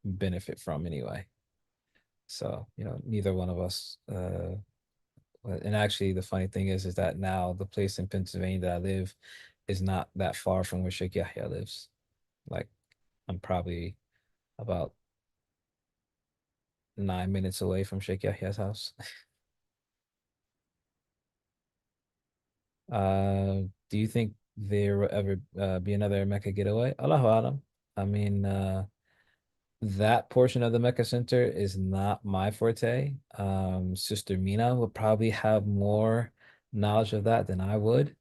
benefit from anyway. So, neither one of us and actually the funny thing is that now the place in Pennsylvania that I live is not that far from where Sheikh Yahya lives. Like I'm probably about 9 minutes away from Sheikh Yahya's house. Uh, do you think there will ever be another Mecca getaway? Allahu Alam. I mean, that portion of the Mecca Center is not my forte. Sister Mina would probably have more knowledge of that than I would.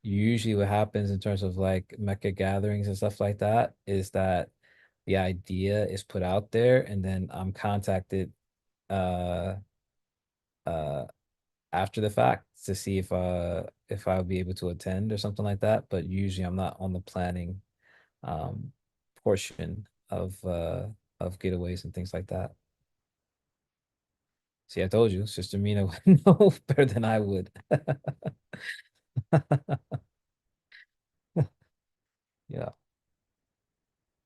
Usually, what happens in terms of like Mecca gatherings and stuff like that is that the idea is put out there, and then I'm contacted uh uh after the fact to see if I'll be able to attend or something like that. But usually I'm not on the planning um portion of getaways and things like that. See, I told you, Sister Mina would know better than I would. Yeah.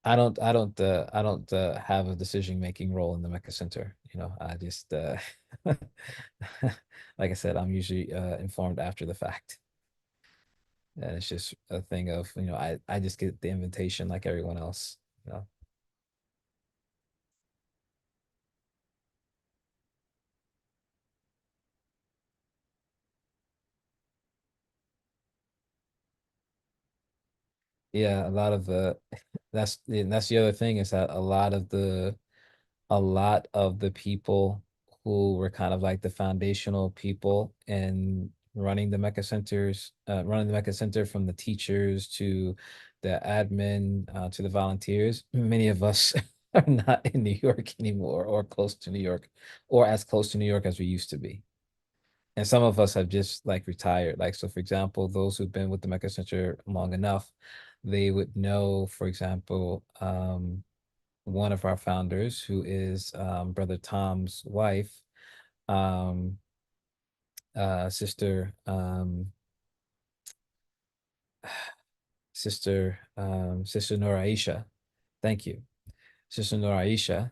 I don't have a decision making role in the Mecca Center. I just like I said, I'm usually informed after the fact. And it's just a thing of, I just get the invitation like everyone else, you know. Yeah, a lot of the that's the other thing is that a lot of the people who were kind of like the foundational people in running the Mecca Center, from the teachers to the admin to the volunteers, many of us are not in New York anymore, or close to New York, or as close to New York as we used to be. And some of us have just like retired. Like, so for example, those who've been with the Mecca Center long enough, they would know, for example, one of our founders, who is Brother Tom's wife, um, sister, sister Nora Aisha. Thank you, Sister Nora Aisha.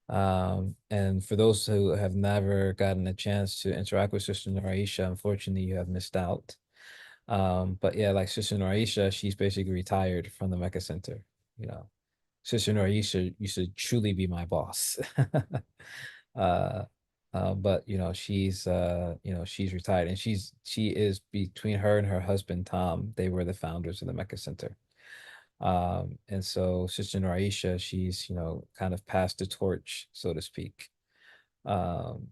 And for those who have never gotten a chance to interact with Sister Nora Aisha, unfortunately, you have missed out. But yeah, like Sister Nora Aisha, she's basically retired from the Mecca Center. You know, Sister Nora Aisha used to truly be my boss. uh, but she's retired, and she is, between her and her husband Tom, they were the founders of the Mecca Center. And so Sister Noraisha, she's, kind of passed the torch, so to speak. Um,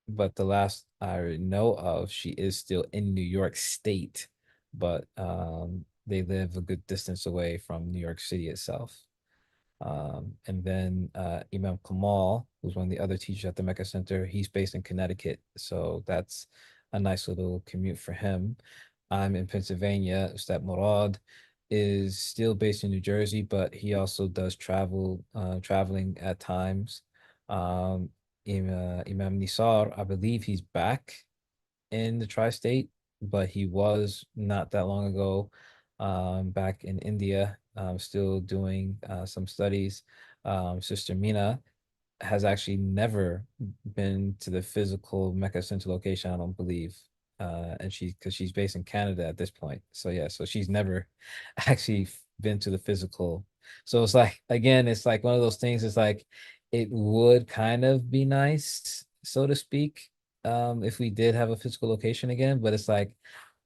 but the last I know of, she is still in New York State, but they live a good distance away from New York City itself. And then Imam Kamal, who's one of the other teachers at the Mecca Center, he's based in Connecticut, so that's a nice little commute for him. I'm in Pennsylvania, Ustadh Murad. is still based in New Jersey, but he also does traveling at times. Um, Imam Nisar, I believe he's back in the tri-state, but he was not that long ago back in India, still doing some studies. Sister Mina has actually never been to the physical Mecca Center location, I don't believe. And because she's based in Canada at this point. So yeah, so she's never actually been to the physical. So it's like, again, it's like one of those things, it's like it would kind of be nice, so to speak, if we did have a physical location again, but it's like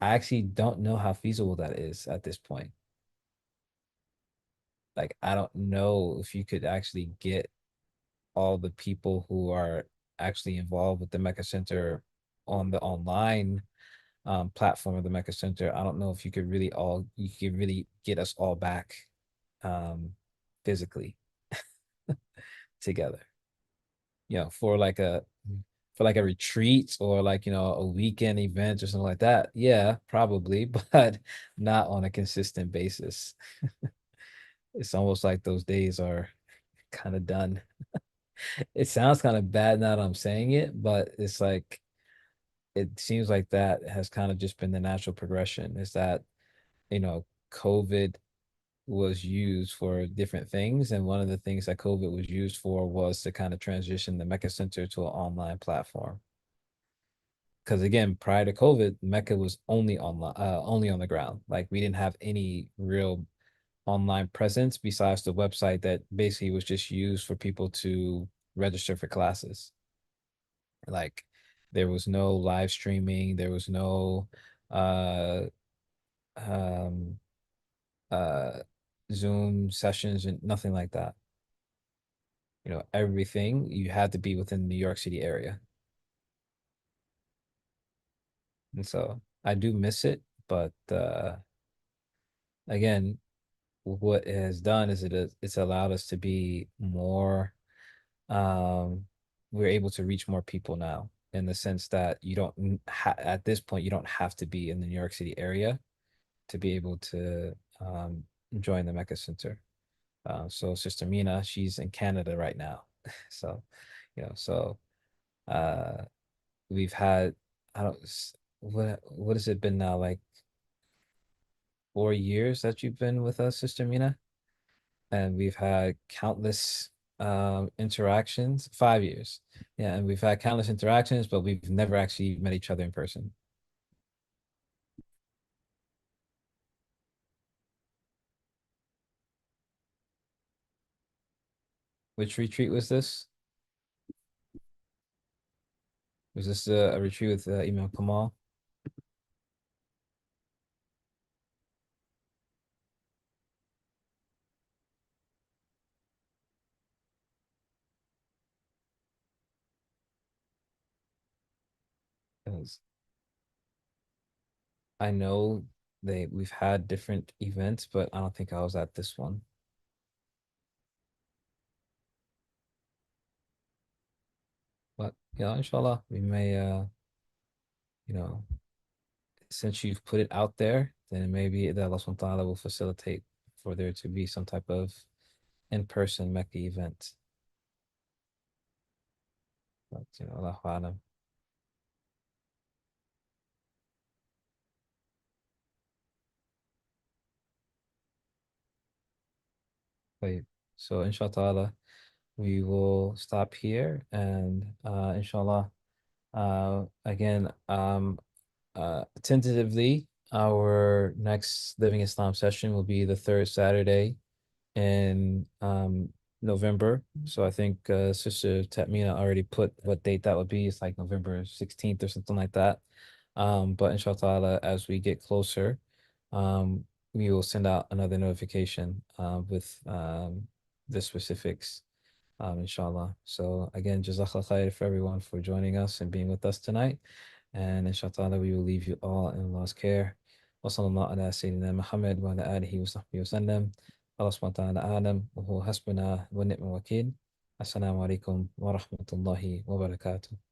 I actually don't know how feasible that is at this point. Like I don't know if you could actually get all the people who are actually involved with the Mecca Center on the online platform of the Mecca Center. I don't know if you could really get us all back um, physically together. For like a retreat or like a weekend event or something like that. Yeah, probably, but not on a consistent basis. It's almost like those days are kind of done. It sounds kind of bad now that I'm saying it, but it's like it seems like that has kind of just been the natural progression. Is that, COVID was used for different things. And one of the things that COVID was used for was to kind of transition the Mecca Center to an online platform. Because again, prior to COVID, Mecca was only online, only on the ground. Like we didn't have any real online presence besides the website that basically was just used for people to register for classes. Like there was no live streaming, there was no uh um uh Zoom sessions and nothing like that. Everything you had to be within the New York City area. And so I do miss it, but again, what it has done is it's allowed us to be more we're able to reach more people now in the sense that you don't at this point you don't have to be in the New York City area to be able to join the Mecca Center. So Sister Mina, she's in Canada right now. So, so uh we've had I don't what has it been now, like 4 years that you've been with us, Sister Mina? And we've had countless interactions. 5 years. Yeah, and we've had countless interactions, but we've never actually met each other in person. Which retreat was this? Was this a retreat with Imam Kamal? 'Cause I know we've had different events, but I don't think I was at this one. But inshallah, we may you know, since you've put it out there, then maybe that Allah subhanahu wa ta'ala will facilitate for there to be some type of in-person Mecca event. But Allahu Alam. Wait, so inshallah, we will stop here and inshallah, again, tentatively, our next Living Islam session will be the third Saturday in November. So I think Sister Tatmina already put what date that would be. It's like November 16th or something like that. But inshallah, as we get closer, um, we will send out another notification with the specifics, inshallah. So again, jazakallah khair for everyone for joining us and being with us tonight. And inshallah, we will leave you all in Allah's care. وصلى الله على سيدنا محمد وعلى آله وصحبه وسلم. الله سبحانه وتعالى أعلم وهو حسبنا ونعم الوكيل. السلام عليكم ورحمة الله وبركاته.